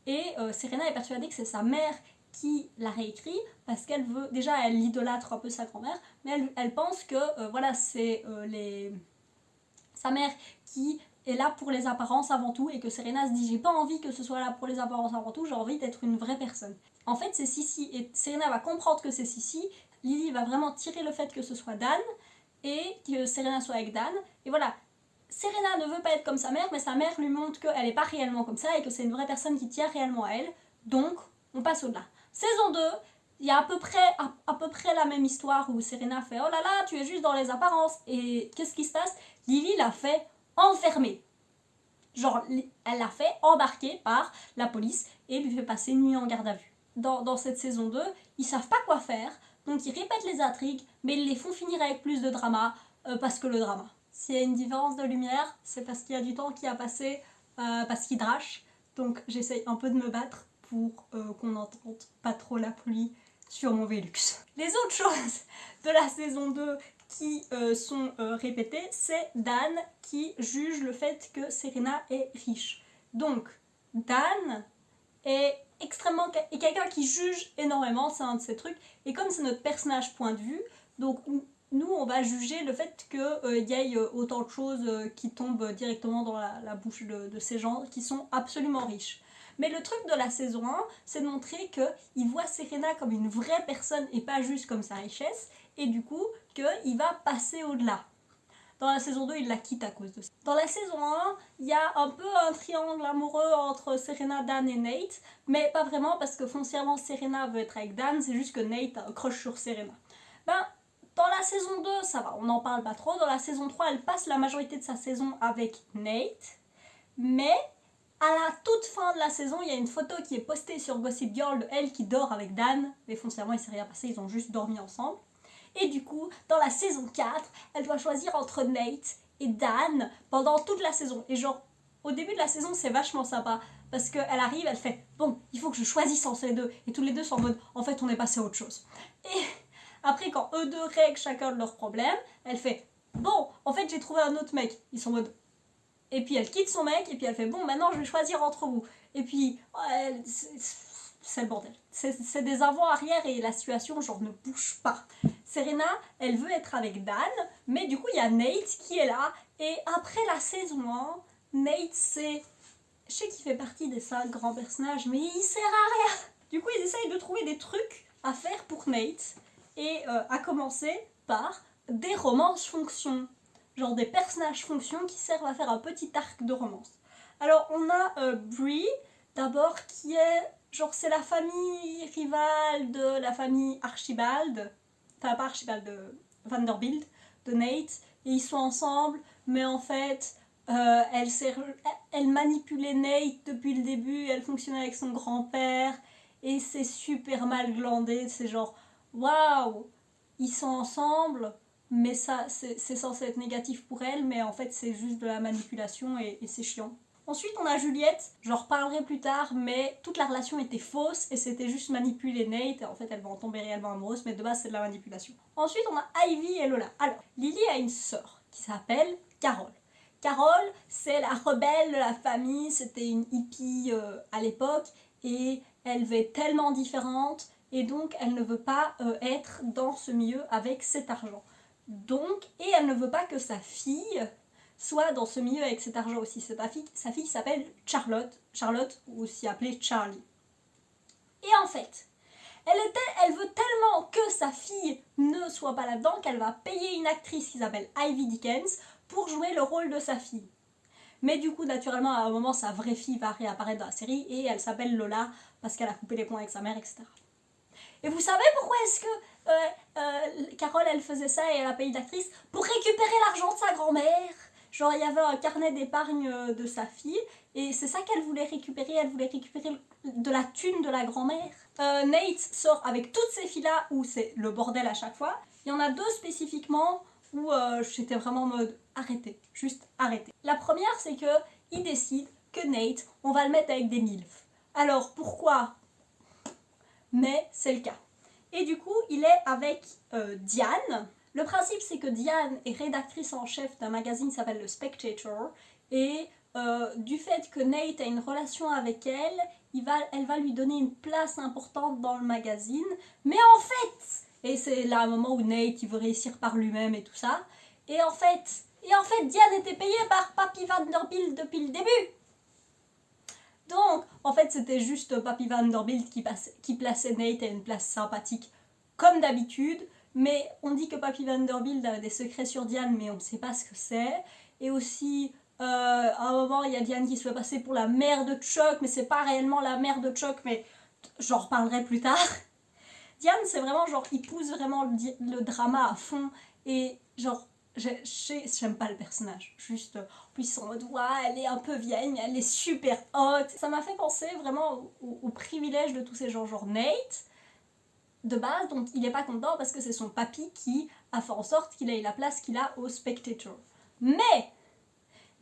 Et Serena est persuadée que c'est sa mère qui l'a réécrit parce qu'elle veut, déjà elle idolâtre un peu sa grand-mère, mais elle pense que c'est sa mère qui est là pour les apparences avant tout et que Serena se dit j'ai pas envie que ce soit là pour les apparences avant tout, j'ai envie d'être une vraie personne. En fait c'est Sissi et Serena va comprendre que c'est Sissi, Lily va vraiment tirer le fait que ce soit Dan et que Serena soit avec Dan et voilà. Serena ne veut pas être comme sa mère, mais sa mère lui montre qu'elle n'est pas réellement comme ça et que c'est une vraie personne qui tient réellement à elle. Donc, on passe au-delà. Saison 2, il y a à peu près la même histoire où Serena fait « Oh là là, tu es juste dans les apparences ». Et qu'est-ce qui se passe? Lily l'a fait enfermer. Genre, elle l'a fait embarquer par la police et lui fait passer une nuit en garde à vue. Dans cette saison 2, ils savent pas quoi faire, donc ils répètent les intrigues, mais ils les font finir avec plus de drama, parce que le drama. S'il y a une différence de lumière, c'est parce qu'il y a du temps qui a passé, parce qu'il drache. Donc j'essaye un peu de me battre pour qu'on n'entende pas trop la pluie sur mon Velux. Les autres choses de la saison 2 qui sont répétées, c'est Dan qui juge le fait que Serena est riche. Donc Dan est quelqu'un qui juge énormément, c'est un de ces trucs. Et comme c'est notre personnage point de vue, donc nous, on va juger le fait qu'il y ait autant de choses qui tombent directement dans la bouche de ces gens qui sont absolument riches. Mais le truc de la saison 1, c'est de montrer qu'il voit Serena comme une vraie personne et pas juste comme sa richesse, et du coup, qu'il va passer au-delà. Dans la saison 2, il la quitte à cause de ça. Dans la saison 1, il y a un peu un triangle amoureux entre Serena, Dan et Nate, mais pas vraiment parce que foncièrement Serena veut être avec Dan, c'est juste que Nate a un crush sur Serena. Dans la saison 2, ça va, on n'en parle pas trop. Dans la saison 3, elle passe la majorité de sa saison avec Nate. Mais à la toute fin de la saison, il y a une photo qui est postée sur Gossip Girl de elle qui dort avec Dan. Mais foncièrement, il ne s'est rien passé, ils ont juste dormi ensemble. Et du coup, dans la saison 4, elle doit choisir entre Nate et Dan pendant toute la saison. Et genre, au début de la saison, c'est vachement sympa. Parce qu'elle arrive, elle fait « Bon, il faut que je choisisse entre les deux. » Et tous les deux sont en mode « En fait, on est passé à autre chose. » Et après, quand eux deux règlent chacun de leurs problèmes, elle fait « Bon, en fait, j'ai trouvé un autre mec. » Ils sont en mode... Et puis elle quitte son mec, et puis elle fait « Bon, maintenant, je vais choisir entre vous. » Et puis, c'est le bordel. C'est des avant-arrière et la situation, genre, ne bouge pas. Serena, elle veut être avec Dan, mais du coup, il y a Nate qui est là. Et après la saison 1, Nate, c'est... Je sais qu'il fait partie des 5 grands personnages, mais il sert à rien. Du coup, ils essayent de trouver des trucs à faire pour Nate. Et à commencer par des romances fonctions. Genre des personnages fonctions qui servent à faire un petit arc de romance. Alors, on a Bree, d'abord, qui est... Genre, c'est la famille rivale de la famille Archibald. Enfin, pas Archibald, de Vanderbilt, de Nate. Et ils sont ensemble, mais en fait... elle manipulait Nate depuis le début, elle fonctionnait avec son grand-père et c'est super mal glandé, c'est genre waouh, ils sont ensemble mais ça c'est censé être négatif pour elle, mais en fait c'est juste de la manipulation et c'est chiant. Ensuite on a Juliette, j'en reparlerai plus tard, mais toute la relation était fausse et c'était juste manipuler Nate et en fait elle va en tomber réellement amoureuse, mais de base c'est de la manipulation. Ensuite on a Ivy et Lola. Alors Lily a une sœur qui s'appelle Carole. Carole, c'est la rebelle de la famille, c'était une hippie à l'époque et elle veut être tellement différente et donc elle ne veut pas être dans ce milieu avec cet argent. Donc, et elle ne veut pas que sa fille soit dans ce milieu avec cet argent aussi. Sa fille s'appelle Charlotte, ou aussi appelée Charlie. Et en fait, elle veut tellement que sa fille ne soit pas là-dedans qu'elle va payer une actrice qui s'appelle Ivy Dickens pour jouer le rôle de sa fille. Mais du coup, naturellement, à un moment, sa vraie fille va réapparaître dans la série et elle s'appelle Lola parce qu'elle a coupé les ponts avec sa mère, etc. Et vous savez pourquoi est-ce que Carole, elle faisait ça et elle a payé une actrice? Pour récupérer l'argent de sa grand-mère. Genre, il y avait un carnet d'épargne de sa fille et c'est ça qu'elle voulait récupérer. Elle voulait récupérer de la thune de la grand-mère. Nate sort avec toutes ces filles-là où c'est le bordel à chaque fois. Il y en a deux spécifiquement où j'étais vraiment en mode arrêtez, juste arrêtez. La première, c'est que il décide que Nate, on va le mettre avec des milfs. Alors pourquoi? Mais c'est le cas. Et du coup, il est avec Diane. Le principe, c'est que Diane est rédactrice en chef d'un magazine qui s'appelle le Spectator. Et du fait que Nate a une relation avec elle, elle va lui donner une place importante dans le magazine. Mais en fait, et c'est là un moment où Nate il veut réussir par lui-même et tout ça. Et en fait, Diane était payée par Papy Vanderbilt depuis le début. Donc, en fait, c'était juste Papy Vanderbilt qui plaçait Nate à une place sympathique, comme d'habitude. Mais on dit que Papy Vanderbilt a des secrets sur Diane, mais on ne sait pas ce que c'est. Et aussi, à un moment, il y a Diane qui se fait passer pour la mère de Chuck, mais c'est pas réellement la mère de Chuck, mais j'en reparlerai plus tard. Diane, c'est vraiment genre, il pousse vraiment le drama à fond. Et genre, j'aime pas le personnage. Juste, en plus, ils sont en mode, ouais, elle est un peu vieille, mais elle est super hot. Ça m'a fait penser vraiment au privilège de tous ces gens. Genre Nate, de base, dont il n'est pas content parce que c'est son papy qui a fait en sorte qu'il ait la place qu'il a au Spectator. Mais,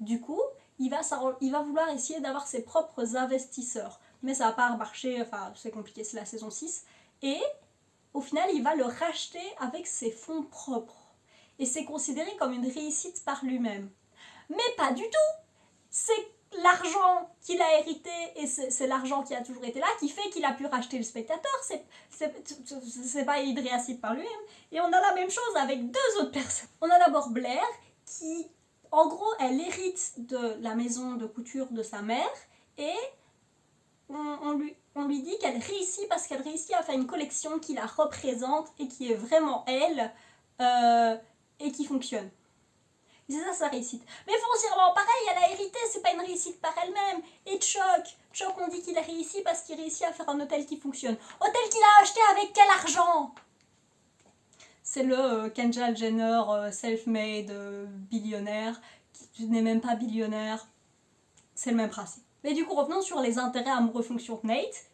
du coup, il va vouloir essayer d'avoir ses propres investisseurs. Mais ça va pas marcher, enfin, c'est compliqué, c'est la saison 6. Et, au final, il va le racheter avec ses fonds propres. Et c'est considéré comme une réussite par lui-même. Mais pas du tout. C'est l'argent qu'il a hérité et c'est l'argent qui a toujours été là qui fait qu'il a pu racheter le Spectator. C'est pas une réussite par lui-même. Et on a la même chose avec deux autres personnes. On a d'abord Blair qui, en gros, elle hérite de la maison de couture de sa mère et on lui dit qu'elle réussit parce qu'elle réussit à faire une collection qui la représente et qui est vraiment elle et qui fonctionne. Et c'est ça sa réussite. Mais foncièrement, pareil, elle a hérité, c'est pas une réussite par elle-même. Et Chuck, on dit qu'il a réussi parce qu'il réussit à faire un hôtel qui fonctionne. Hôtel qu'il a acheté avec quel argent? C'est le Kendall Jenner self-made billionnaire qui n'est même pas billionnaire. C'est le même principe. Mais du coup, revenons sur les intérêts amoureux fonction de Nate,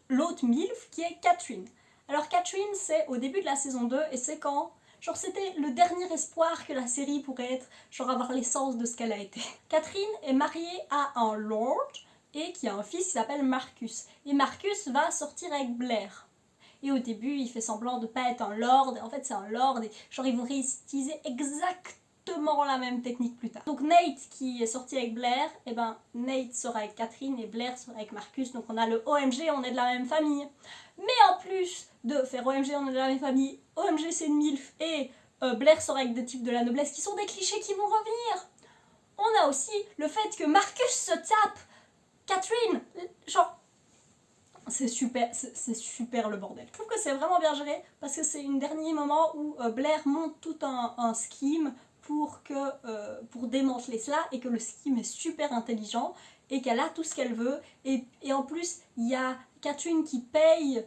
l'autre MILF qui est Catherine. Alors Catherine, c'est au début de la saison 2 et c'est quand... Genre c'était le dernier espoir que la série pourrait être, genre avoir l'essence de ce qu'elle a été. Catherine est mariée à un lord et qui a un fils qui s'appelle Marcus. Et Marcus va sortir avec Blair. Et au début, il fait semblant de pas être un lord, et en fait c'est un lord, et genre ils vont réutiliser exactement la même technique plus tard. Donc Nate qui est sorti avec Blair, et ben Nate sera avec Catherine et Blair sera avec Marcus, donc on a le OMG, on est de la même famille. Mais en plus de faire OMG, on est de la même famille, OMG c'est une MILF et Blair sera avec des types de la noblesse qui sont des clichés qui vont revenir. On a aussi le fait que Marcus se tape Catherine, genre c'est super le bordel. Je trouve que c'est vraiment bien géré parce que c'est un dernier moment où Blair monte tout un scheme pour démanteler cela et que le scheme est super intelligent et qu'elle a tout ce qu'elle veut et en plus il y a Catherine qui paye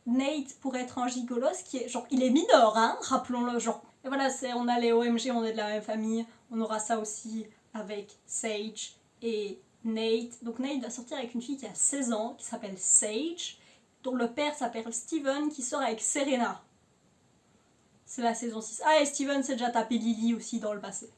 Nate pour être un gigolos qui est genre il est mineur hein, rappelons-le genre. Et voilà, on a les OMG, on est de la même famille, on aura ça aussi avec Sage et Nate. Donc Nate va sortir avec une fille qui a 16 ans, qui s'appelle Sage, dont le père s'appelle Steven, qui sort avec Serena. C'est la saison 6. Ah, et Steven s'est déjà tapé Lily aussi dans le passé.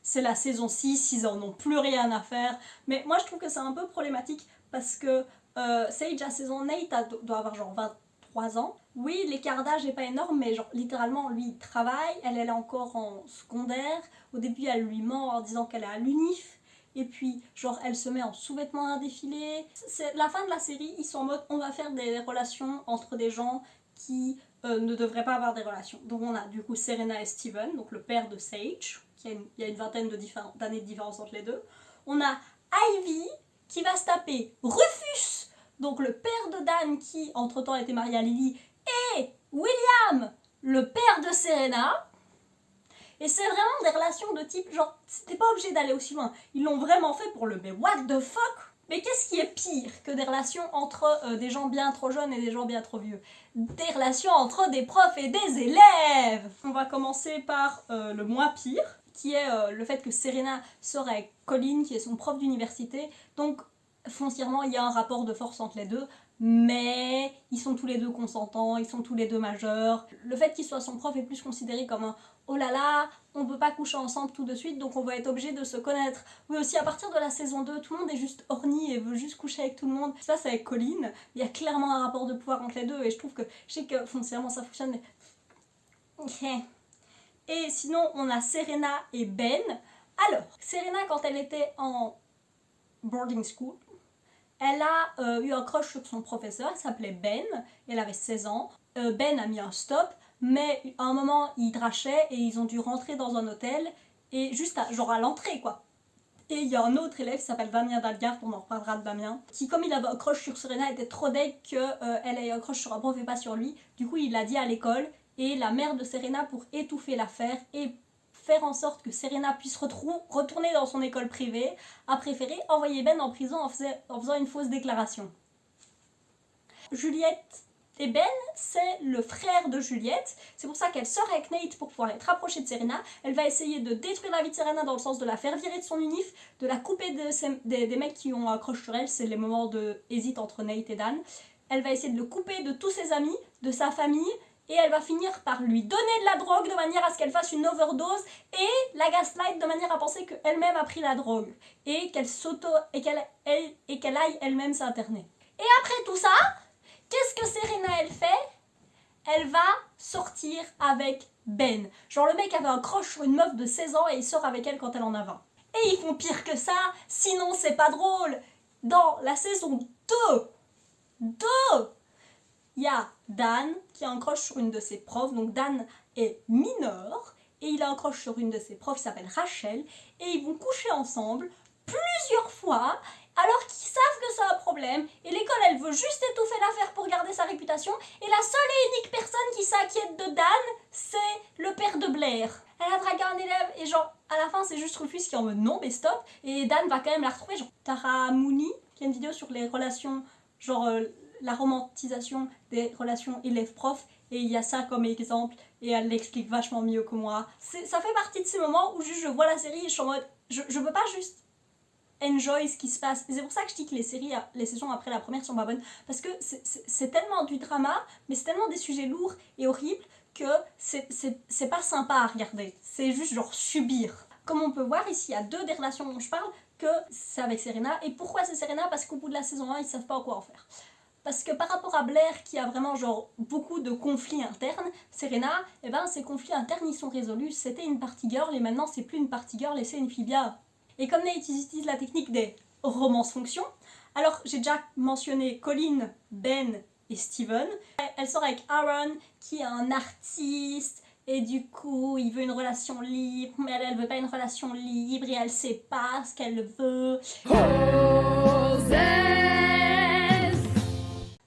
C'est la saison 6, ils en ont plus rien à faire. Mais moi je trouve que c'est un peu problématique parce que Sage a 16 ans, Nate doit avoir genre 23 ans. Oui, l'écart d'âge n'est pas énorme, mais genre littéralement lui il travaille, elle est encore en secondaire. Au début elle lui ment en disant qu'elle est à l'UNIF. Et puis, genre, elle se met en sous-vêtements à un défilé. C'est la fin de la série, ils sont en mode, on va faire des relations entre des gens qui ne devraient pas avoir des relations. Donc on a du coup Serena et Steven, donc le père de Sage, il y a une vingtaine d'années de différence entre les deux. On a Ivy qui va se taper Rufus, donc le père de Dan qui entre-temps était marié à Lily, et William, le père de Serena. Et c'est vraiment des relations de type, genre, t'es pas obligé d'aller aussi loin. Ils l'ont vraiment fait pour le mais what the fuck? Mais qu'est-ce qui est pire que des relations entre des gens bien trop jeunes et des gens bien trop vieux? Des relations entre des profs et des élèves. On va commencer par le moins pire, qui est le fait que Serena sort avec Colin, qui est son prof d'université. Donc, foncièrement, il y a un rapport de force entre les deux, mais ils sont tous les deux consentants, ils sont tous les deux majeurs. Le fait qu'il soit son prof est plus considéré comme un oh là là, on peut pas coucher ensemble tout de suite, donc on va être obligé de se connaître. Oui, aussi à partir de la saison 2, tout le monde est juste horny et veut juste coucher avec tout le monde. Ça, c'est avec Colin. Il y a clairement un rapport de pouvoir entre les deux, et je trouve que, je sais que foncièrement ça fonctionne, mais... Ok. Et sinon, on a Serena et Ben. Alors, Serena, quand elle était en boarding school, elle a eu un crush sur son professeur, il s'appelait Ben, elle avait 16 ans. Ben a mis un stop, mais à un moment, il drachait et ils ont dû rentrer dans un hôtel, et juste genre à l'entrée, quoi. Et il y a un autre élève qui s'appelle Damien Dalgard, on en reparlera de Damien, qui comme il avait un crush sur Serena, était trop deg qu'elle ait un crush sur un prof et pas sur lui. Du coup, il l'a dit à l'école, et la mère de Serena, pour étouffer l'affaire et faire en sorte que Serena puisse retourner dans son école privée, a préféré envoyer Ben en prison en faisant une fausse déclaration. Juliette et Ben, c'est le frère de Juliette. C'est pour ça qu'elle sort avec Nate pour pouvoir être rapprochée de Serena. Elle va essayer de détruire la vie de Serena dans le sens de la faire virer de son unif, de la couper des mecs qui ont un crush sur elle. C'est les moments de hésite entre Nate et Dan. Elle va essayer de le couper de tous ses amis, de sa famille, et elle va finir par lui donner de la drogue de manière à ce qu'elle fasse une overdose et la gaslight de manière à penser qu'elle-même a pris la drogue et qu'elle aille elle-même s'interner. Et après tout ça, qu'est-ce que Serena elle fait? Elle va sortir avec Ben. Genre le mec avait un crush sur une meuf de 16 ans et il sort avec elle quand elle en a 20. Et ils font pire que ça, sinon c'est pas drôle. Dans la saison 2, il y a Dan qui a un crush sur une de ses profs, donc Dan est mineur, et il a un crush sur une de ses profs qui s'appelle Rachel, et ils vont coucher ensemble plusieurs fois, alors qu'ils savent que c'est un problème, et l'école elle veut juste étouffer l'affaire pour garder sa réputation, et la seule et unique personne qui s'inquiète de Dan, c'est le père de Blair. Elle a dragué un élève, et genre, à la fin c'est juste Rufus qui est en mode non mais stop, et Dan va quand même la retrouver, genre Tara Mooney, qui a une vidéo sur les relations, genre... la romantisation des relations élève-prof, et il y a ça comme exemple, et elle l'explique vachement mieux que moi. Ça fait partie de ces moments où juste je vois la série et je suis en mode, je peux pas juste enjoy ce qui se passe. Et c'est pour ça que je dis que les saisons après la première sont pas bonnes, parce que c'est tellement du drama, mais c'est tellement des sujets lourds et horribles que c'est pas sympa à regarder. C'est juste genre subir. Comme on peut voir ici, il y a deux des relations dont je parle, que c'est avec Serena. Et pourquoi c'est Serena? Parce qu'au bout de la saison 1, ils savent pas quoi en faire. Parce que par rapport à Blair, qui a vraiment genre beaucoup de conflits internes, Serena, eh ben ces conflits internes ils sont résolus. C'était une party girl et maintenant c'est plus une party girl et c'est une fille bien. Et comme Nate utilise la technique des romances fonctions, alors j'ai déjà mentionné Colin, Ben et Steven. Elle sort avec Aaron qui est un artiste et du coup il veut une relation libre, mais elle veut pas une relation libre et elle sait pas ce qu'elle veut.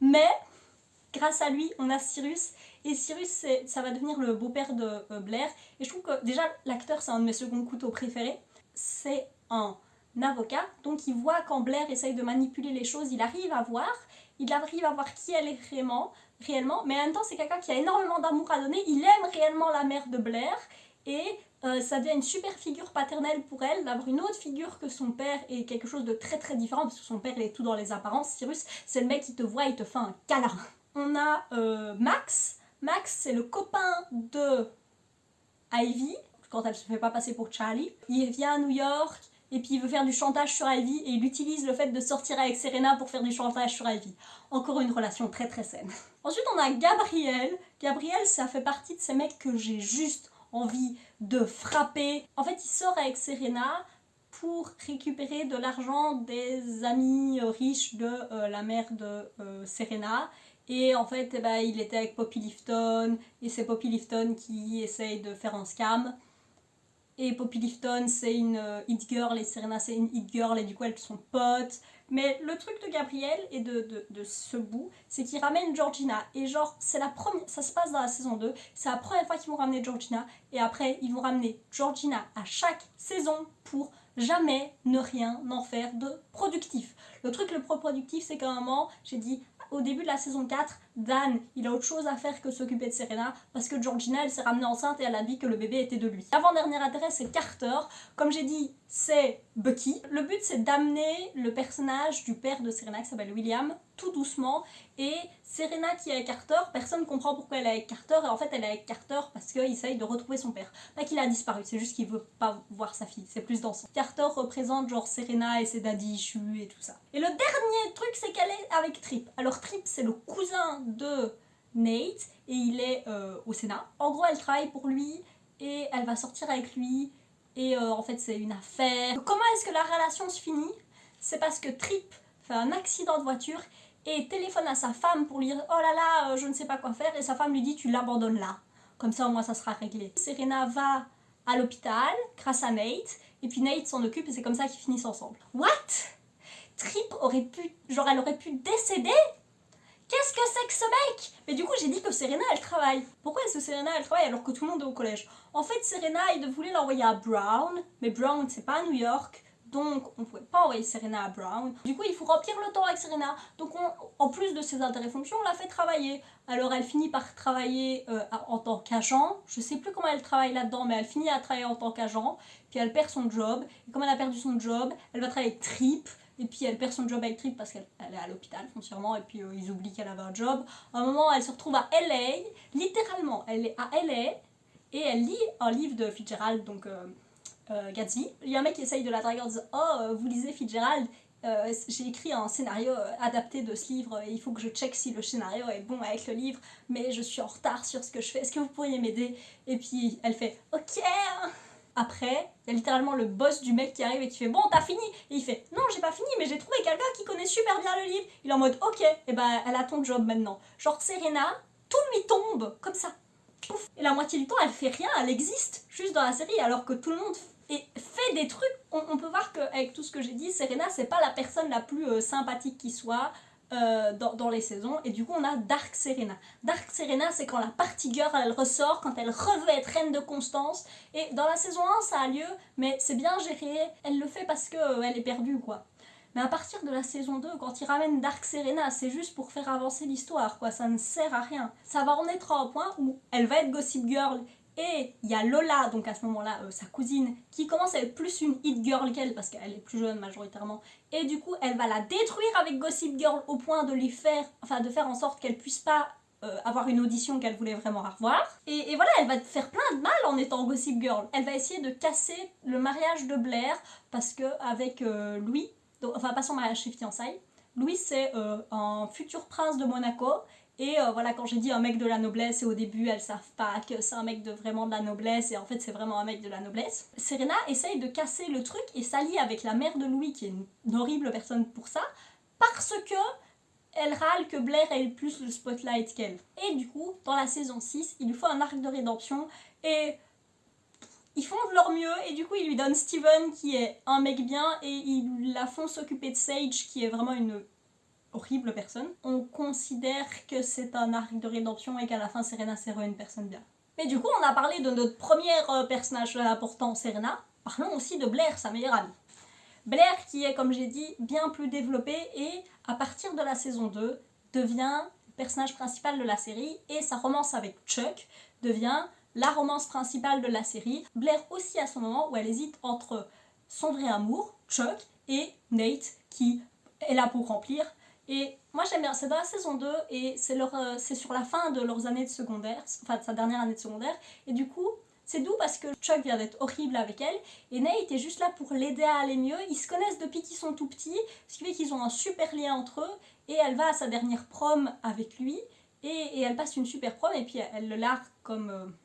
Mais, grâce à lui, on a Cyrus. Et Cyrus, ça va devenir le beau-père de Blair. Et je trouve que déjà, l'acteur, c'est un de mes seconds couteaux préférés. C'est un avocat. Donc, il voit quand Blair essaye de manipuler les choses, il arrive à voir qui elle est réellement. Mais en même temps, c'est quelqu'un qui a énormément d'amour à donner. Il aime réellement la mère de Blair. Et ça devient une super figure paternelle pour elle, d'avoir une autre figure que son père et quelque chose de très très différent, parce que son père il est tout dans les apparences. Cyrus, c'est le mec qui te voit et te fait un câlin. On a Max. Max, c'est le copain de Ivy, quand elle se fait pas passer pour Charlie. Il vient à New York et puis il veut faire du chantage sur Ivy et il utilise le fait de sortir avec Serena pour faire du chantage sur Ivy. Encore une relation très très saine. Ensuite, on a Gabriel. Gabriel, ça fait partie de ces mecs que j'ai juste envie de frapper. En fait, il sort avec Serena pour récupérer de l'argent des amis riches de la mère de Serena. Et en fait, il était avec Poppy Lifton, et c'est Poppy Lifton qui essaye de faire un scam. Et Poppy Lifton c'est une hit girl et Serena c'est une hit girl et du coup elles sont potes. Mais le truc de Gabriel et de ce bout, c'est qu'ils ramènent Georgina. Et genre, c'est la première, ça se passe dans la saison 2, c'est la première fois qu'ils vont ramener Georgina. Et après, ils vont ramener Georgina à chaque saison pour jamais ne rien en faire de productif. Le truc le plus productif, c'est qu'à un moment, j'ai dit, au début de la saison 4, Dan, il a autre chose à faire que s'occuper de Serena parce que Georgina, elle s'est ramenée enceinte et elle a dit que le bébé était de lui. L'avant-dernier intérêt, c'est Carter. Comme j'ai dit, c'est Bucky. Le but, c'est d'amener le personnage du père de Serena, qui s'appelle William, tout doucement. Et Serena qui est avec Carter, personne ne comprend pourquoi elle est avec Carter. Et en fait, elle est avec Carter parce qu'il essaye de retrouver son père. Pas qu'il a disparu, c'est juste qu'il veut pas voir sa fille. C'est plus dans son. Carter représente genre Serena et ses daddy issues et tout ça. Et le dernier truc, c'est qu'elle est avec Trip. Alors Trip, c'est le cousin de Nate et il est au Sénat. En gros, elle travaille pour lui et elle va sortir avec lui. Et en fait, c'est une affaire. Comment est-ce que la relation se finit? C'est parce que Trip fait un accident de voiture et téléphone à sa femme pour lui dire « Oh là là, je ne sais pas quoi faire » et sa femme lui dit « Tu l'abandonnes là. Comme ça, au moins, ça sera réglé. » Serena va à l'hôpital grâce à Nate et puis Nate s'en occupe et c'est comme ça qu'ils finissent ensemble. What? Trip aurait pu... Genre, elle aurait pu décéder? Qu'est-ce que c'est que ce mec? Mais du coup, j'ai dit que Serena, elle travaille. Pourquoi est-ce que Serena, elle travaille alors que tout le monde est au collège? En fait, Serena, il voulait l'envoyer à Brown, mais Brown, c'est pas à New York, donc on pouvait pas envoyer Serena à Brown. Du coup, il faut remplir le temps avec Serena. Donc, en plus de ses intérêts fonctions, on l'a fait travailler. Alors, elle finit par travailler en tant qu'agent. Je sais plus comment elle travaille là-dedans, mais elle finit à travailler en tant qu'agent. Puis elle perd son job. Et comme elle a perdu son job, elle va travailler avec Trip. Et puis elle perd son job avec Trip parce qu'elle est à l'hôpital foncièrement et puis ils oublient qu'elle avait un job. À un moment, elle se retrouve à LA, littéralement, elle est à LA et elle lit un livre de Fitzgerald, donc Gatsby. Il y a un mec qui essaye de la draguer en disant « Oh, vous lisez Fitzgerald j'ai écrit un scénario adapté de ce livre et il faut que je check si le scénario est bon avec le livre, mais je suis en retard sur ce que je fais, est-ce que vous pourriez m'aider ?» Et puis elle fait « Ok !» Après, il y a littéralement le boss du mec qui arrive et qui fait « Bon, t'as fini ?» Et il fait « Non, j'ai pas fini, mais j'ai trouvé quelqu'un qui connaît super bien le livre. » Il est en mode « Ok, et ben elle a ton job maintenant. » Genre Serena, tout lui tombe, comme ça. Pouf. Et la moitié du temps, elle fait rien, elle existe, juste dans la série, alors que tout le monde fait des trucs. On peut voir qu'avec tout ce que j'ai dit, Serena, c'est pas la personne la plus sympathique qui soit. Dans les saisons et du coup on a Dark Serena. Dark Serena c'est quand la party girl elle ressort, quand elle reveut être reine de Constance et dans la saison 1 ça a lieu mais c'est bien géré, elle le fait parce que elle est perdue quoi. Mais à partir de la saison 2 quand ils ramènent Dark Serena c'est juste pour faire avancer l'histoire quoi, ça ne sert à rien. Ça va en être à un point où elle va être Gossip Girl. Et il y a Lola, donc à ce moment-là, sa cousine, qui commence à être plus une hit girl qu'elle, parce qu'elle est plus jeune majoritairement. Et du coup, elle va la détruire avec Gossip Girl au point de de faire en sorte qu'elle puisse pas avoir une audition qu'elle voulait vraiment revoir. Et voilà, elle va faire plein de mal en étant Gossip Girl. Elle va essayer de casser le mariage de Blair, parce que avec Louis, enfin pas son mariage, ses fiançailles, Louis c'est un futur prince de Monaco. Et voilà, quand j'ai dit un mec de la noblesse, et au début elles savent pas que c'est un mec vraiment de la noblesse, et en fait c'est vraiment un mec de la noblesse. Serena essaye de casser le truc et s'allie avec la mère de Louis, qui est une horrible personne pour ça, parce que elle râle que Blair ait plus le spotlight qu'elle. Et du coup, dans la saison 6, il lui faut un arc de rédemption, et ils font de leur mieux, et du coup ils lui donnent Steven, qui est un mec bien, et ils la font s'occuper de Sage, qui est vraiment une horrible personne. On considère que c'est un arc de rédemption et qu'à la fin Serena sera une personne bien. Mais du coup on a parlé de notre premier personnage important, Serena. Parlons aussi de Blair, sa meilleure amie. Blair qui est, comme j'ai dit, bien plus développée et à partir de la saison 2 devient le personnage principal de la série et sa romance avec Chuck devient la romance principale de la série. Blair aussi à son moment où elle hésite entre son vrai amour, Chuck, et Nate qui est là pour remplir. Et moi j'aime bien, c'est dans la saison 2 et c'est sur la fin de leurs années de secondaire, enfin de sa dernière année de secondaire, et du coup c'est doux parce que Chuck vient d'être horrible avec elle et Nate est juste là pour l'aider à aller mieux. Ils se connaissent depuis qu'ils sont tout petits, ce qui fait qu'ils ont un super lien entre eux et elle va à sa dernière prom avec lui et elle passe une super prom et puis elle le largue comme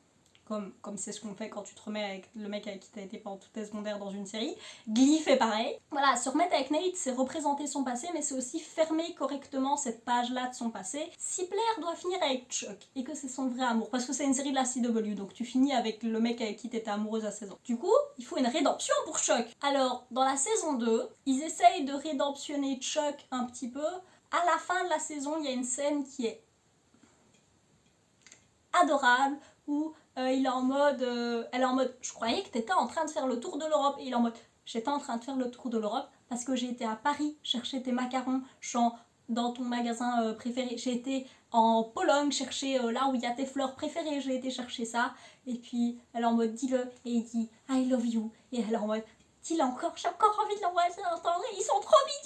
comme c'est ce qu'on fait quand tu te remets avec le mec avec qui t'as été pendant toutes tes secondaires dans une série. Glee fait pareil. Voilà, se remettre avec Nate, c'est représenter son passé, mais c'est aussi fermer correctement cette page-là de son passé. Si Blair doit finir avec Chuck, et que c'est son vrai amour, parce que c'est une série de la CW, donc tu finis avec le mec avec qui t'étais amoureuse à 16 ans. Du coup, il faut une rédemption pour Chuck. Alors, dans la saison 2, ils essayent de rédemptionner Chuck un petit peu. À la fin de la saison, il y a une scène qui est adorable, où elle est en mode, je croyais que t'étais en train de faire le tour de l'Europe, et il est en mode, j'étais en train de faire le tour de l'Europe parce que j'ai été à Paris chercher tes macarons, dans ton magasin préféré, j'ai été en Pologne chercher là où il y a tes fleurs préférées, j'ai été chercher ça, et puis elle est en mode, dis-le, et il dit, I love you, et elle est en mode, dis-le encore, j'ai encore envie de l'envoyer entendre, ils sont trop mignons.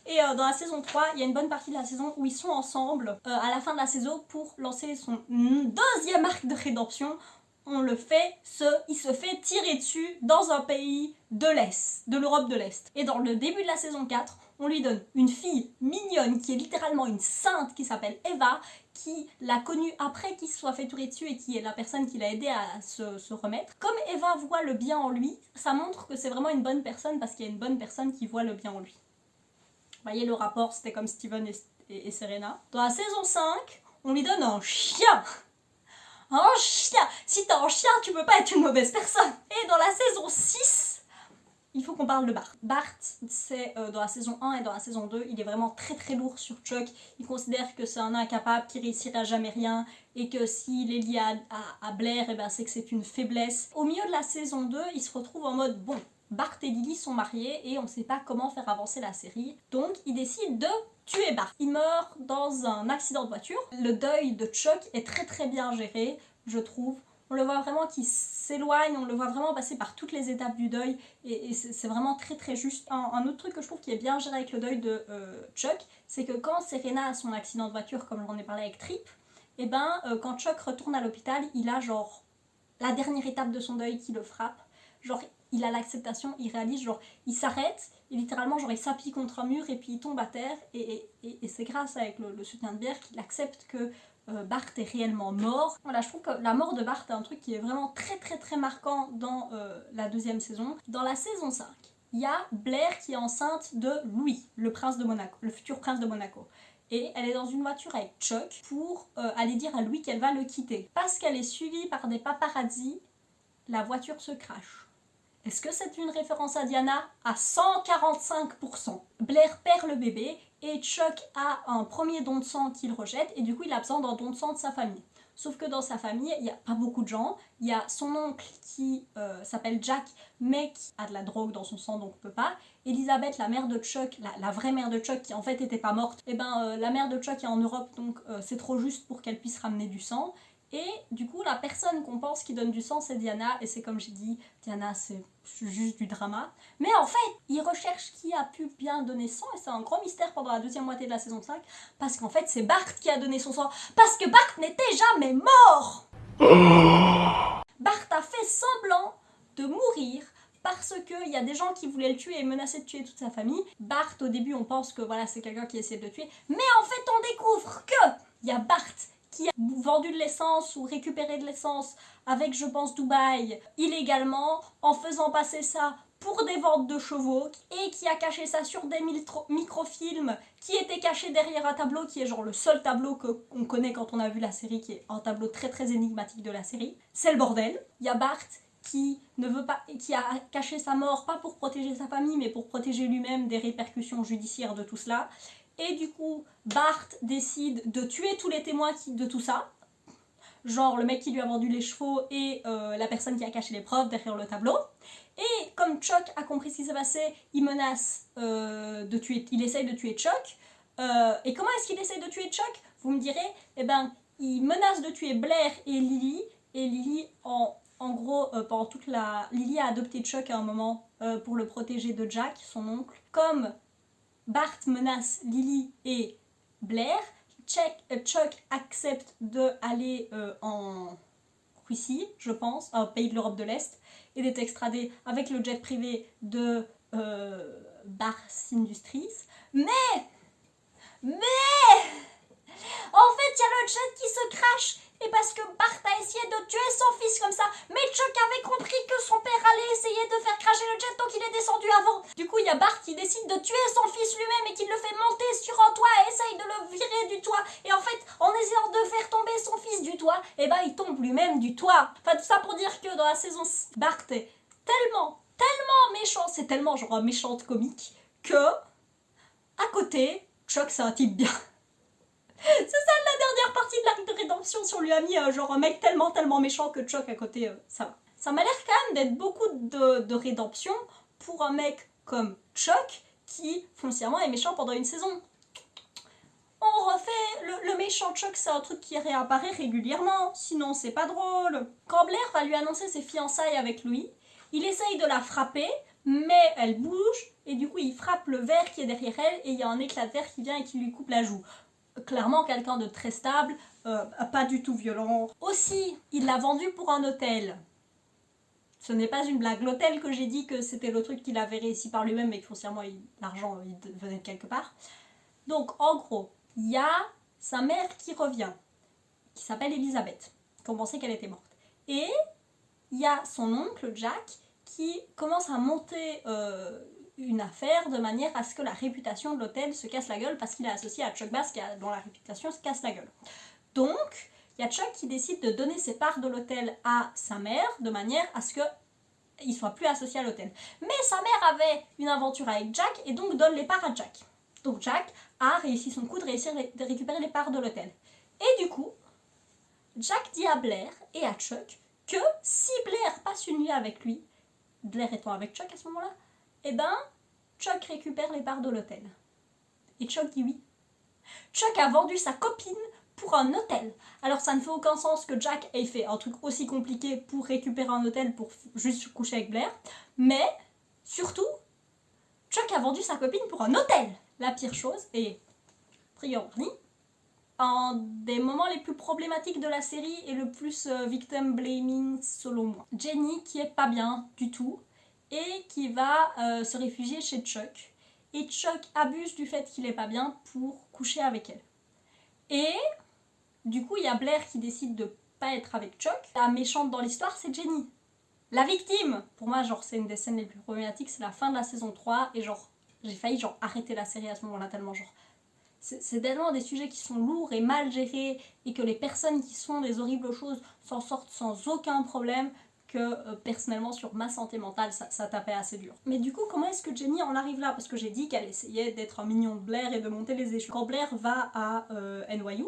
Et dans la saison 3, il y a une bonne partie de la saison où ils sont ensemble à la fin de la saison pour lancer son deuxième arc de rédemption. Il se fait tirer dessus dans un pays de l'Est, de l'Europe de l'Est. Et dans le début de la saison 4, on lui donne une fille mignonne qui est littéralement une sainte qui s'appelle Eva, qui l'a connue après qu'il se soit fait tirer dessus et qui est la personne qui l'a aidé à se remettre. Comme Eva voit le bien en lui, ça montre que c'est vraiment une bonne personne parce qu'il y a une bonne personne qui voit le bien en lui. Vous voyez le rapport, c'était comme Steven et Serena. Dans la saison 5, on lui donne un chien. Un chien! Si t'as un chien, tu peux pas être une mauvaise personne. Et dans la saison 6, il faut qu'on parle de Bart. Bart, c'est dans la saison 1 et dans la saison 2, il est vraiment très très lourd sur Chuck. Il considère que c'est un incapable qui réussira jamais rien et que s'il est lié à Blair, et ben c'est que c'est une faiblesse. Au milieu de la saison 2, il se retrouve en mode, bon, Bart et Lily sont mariés et on sait pas comment faire avancer la série. Donc il décide de tuer Bart. Il meurt dans un accident de voiture. Le deuil de Chuck est très très bien géré, je trouve. On le voit vraiment qui s'éloigne, on le voit vraiment passer par toutes les étapes du deuil et c'est vraiment très très juste. Un autre truc que je trouve qui est bien géré avec le deuil de Chuck, c'est que quand Serena a son accident de voiture, comme j'en ai parlé avec Trip, et ben quand Chuck retourne à l'hôpital, il a genre la dernière étape de son deuil qui le frappe. Genre il a l'acceptation, il réalise, genre il s'arrête et littéralement genre il s'appuie contre un mur et puis il tombe à terre et c'est grâce avec le soutien de Blair qu'il accepte que Bart est réellement mort. Voilà, je trouve que la mort de Bart est un truc qui est vraiment très très très marquant dans la deuxième saison. Dans la saison 5, il y a Blair qui est enceinte de Louis, le prince de Monaco, le futur prince de Monaco. Et elle est dans une voiture avec Chuck pour aller dire à Louis qu'elle va le quitter. Parce qu'elle est suivie par des paparazzis, la voiture se crache. Est-ce que c'est une référence à Diana? À 145%. Blair perd le bébé et Chuck a un premier don de sang qu'il rejette et du coup il a besoin d'un don de sang de sa famille. Sauf que dans sa famille, il n'y a pas beaucoup de gens. Il y a son oncle qui s'appelle Jack, mais qui a de la drogue dans son sang, donc peut pas. Elisabeth, la mère de Chuck, la vraie mère de Chuck, qui en fait était pas morte, et ben la mère de Chuck est en Europe, donc c'est trop juste pour qu'elle puisse ramener du sang. Et du coup, la personne qu'on pense qui donne du sang, c'est Diana. Et c'est comme j'ai dit, Diana, c'est juste du drama. Mais en fait, ils recherchent qui a pu bien donner sang. Et c'est un grand mystère pendant la deuxième moitié de la saison 5. Parce qu'en fait, c'est Bart qui a donné son sang. Parce que Bart n'était jamais mort. Bart a fait semblant de mourir parce qu'il y a des gens qui voulaient le tuer et menaçaient de tuer toute sa famille. Bart, au début, on pense que voilà, c'est quelqu'un qui essaie de le tuer. Mais en fait, on découvre que il y a Bart qui a vendu de l'essence ou récupéré de l'essence avec, je pense, Dubaï, illégalement, en faisant passer ça pour des ventes de chevaux, et qui a caché ça sur des microfilms qui étaient cachés derrière un tableau qui est genre le seul tableau qu'on connaît quand on a vu la série, qui est un tableau très très énigmatique de la série. C'est le bordel. Il y a Bart qui ne veut pas, qui a caché sa mort pas pour protéger sa famille mais pour protéger lui-même des répercussions judiciaires de tout cela. Et du coup, Bart décide de tuer tous les témoins de tout ça. Genre le mec qui lui a vendu les chevaux et la personne qui a caché les preuves derrière le tableau. Et comme Chuck a compris ce qui s'est passé, il menace de tuer, il essaye de tuer Chuck. Et comment est-ce qu'il essaye de tuer Chuck? Vous me direz, eh ben, il menace de tuer Blair et Lily. Et Lily, en gros, pendant toute la... Lily a adopté Chuck à un moment pour le protéger de Jack, son oncle. Comme Bart menace Lily et Blair, Chuck accepte d'aller en Russie, je pense, un pays de l'Europe de l'Est, et d'être extradé avec le jet privé de Bars Industries. Mais en fait, il y a le jet qui se crache Et parce que Bart a essayé de tuer son fils comme ça, mais Chuck avait compris que son père allait essayer de faire cracher le jet, donc il est descendu avant. Du coup, il y a Bart qui décide de tuer son fils lui-même et qui le fait monter sur un toit et essaye de le virer du toit. Et en fait, en essayant de faire tomber son fils du toit, et ben il tombe lui-même du toit. Enfin, tout ça pour dire que dans la saison, Bart est tellement méchant, c'est tellement genre un méchant comique, que à côté, Chuck c'est un type bien. C'est ça la dernière partie de l'arc de rédemption, si on lui a mis genre un mec tellement méchant que Chuck à côté, ça va. Ça m'a l'air quand même d'être beaucoup de rédemption pour un mec comme Chuck qui foncièrement est méchant pendant une saison. On refait le méchant Chuck, c'est un truc qui réapparaît régulièrement, sinon c'est pas drôle. Quand Blair va lui annoncer ses fiançailles avec lui, il essaye de la frapper, mais elle bouge, et du coup il frappe le verre qui est derrière elle, et il y a un éclat de verre qui vient et qui lui coupe la joue. Clairement quelqu'un de très stable, pas du tout violent. Aussi, il l'a vendu pour un hôtel. Ce n'est pas une blague. L'hôtel que j'ai dit que c'était le truc qu'il avait réussi par lui-même, mais que foncièrement l'argent il venait de quelque part. Donc en gros, il y a sa mère qui revient, qui s'appelle Elisabeth, qu'on pensait qu'elle était morte. Et il y a son oncle Jack qui commence à monter une affaire de manière à ce que la réputation de l'hôtel se casse la gueule parce qu'il est associé à Chuck Bass dont la réputation se casse la gueule. Donc, il y a Chuck qui décide de donner ses parts de l'hôtel à sa mère de manière à ce qu'il ne soit plus associé à l'hôtel. Mais sa mère avait une aventure avec Jack et donc donne les parts à Jack. Donc Jack a réussi son coup de réussir de récupérer les parts de l'hôtel. Et du coup, Jack dit à Blair et à Chuck que si Blair passe une nuit avec lui, Blair étant avec Chuck à ce moment-là, eh ben, Chuck récupère les parts de l'hôtel. Et Chuck dit oui. Chuck a vendu sa copine pour un hôtel. Alors ça ne fait aucun sens que Jack ait fait un truc aussi compliqué pour récupérer un hôtel pour juste coucher avec Blair, mais surtout, Chuck a vendu sa copine pour un hôtel. La pire chose, et trigger warning, un des moments les plus problématiques de la série et le plus victim blaming selon moi. Jenny qui est pas bien du tout et qui va se réfugier chez Chuck. Et Chuck abuse du fait qu'il est pas bien pour coucher avec elle. Et du coup, il y a Blair qui décide de pas être avec Chuck. La méchante dans l'histoire, c'est Jenny. La victime, pour moi, genre, c'est une des scènes les plus problématiques, c'est la fin de la saison 3 et genre, j'ai failli genre arrêter la série à ce moment-là tellement genre c'est tellement des sujets qui sont lourds et mal gérés et que les personnes qui font des horribles choses s'en sortent sans aucun problème que personnellement sur ma santé mentale ça tapait assez dur. Mais du coup comment est-ce que Jenny en arrive là? Parce que j'ai dit qu'elle essayait d'être un mignon de Blair et de monter les échelons. Quand Blair va à NYU,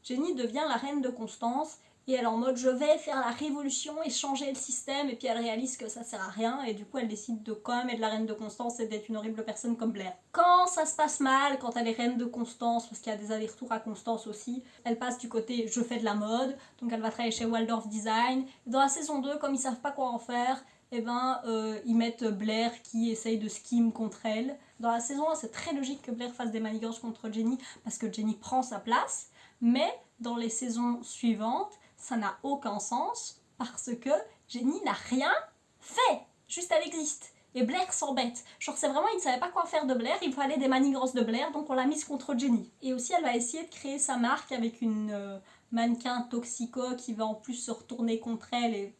Jenny devient la reine de Constance et elle est en mode je vais faire la révolution et changer le système, et puis elle réalise que ça sert à rien et du coup elle décide de quand même être la reine de Constance et d'être une horrible personne comme Blair. Quand ça se passe mal, quand elle est reine de Constance, parce qu'il y a des allers-retours à Constance aussi, elle passe du côté je fais de la mode, donc elle va travailler chez Waldorf Design. Dans la saison 2, comme ils savent pas quoi en faire, ils mettent Blair qui essaye de scheme contre elle. Dans la saison 1, c'est très logique que Blair fasse des manigances contre Jenny parce que Jenny prend sa place, mais dans les saisons suivantes, ça n'a aucun sens parce que Jenny n'a rien fait. Juste elle existe. Et Blair s'embête. Genre c'est vraiment, il ne savait pas quoi faire de Blair, il fallait des manigances de Blair, donc on l'a mise contre Jenny. Et aussi elle va essayer de créer sa marque avec une mannequin toxico qui va en plus se retourner contre elle et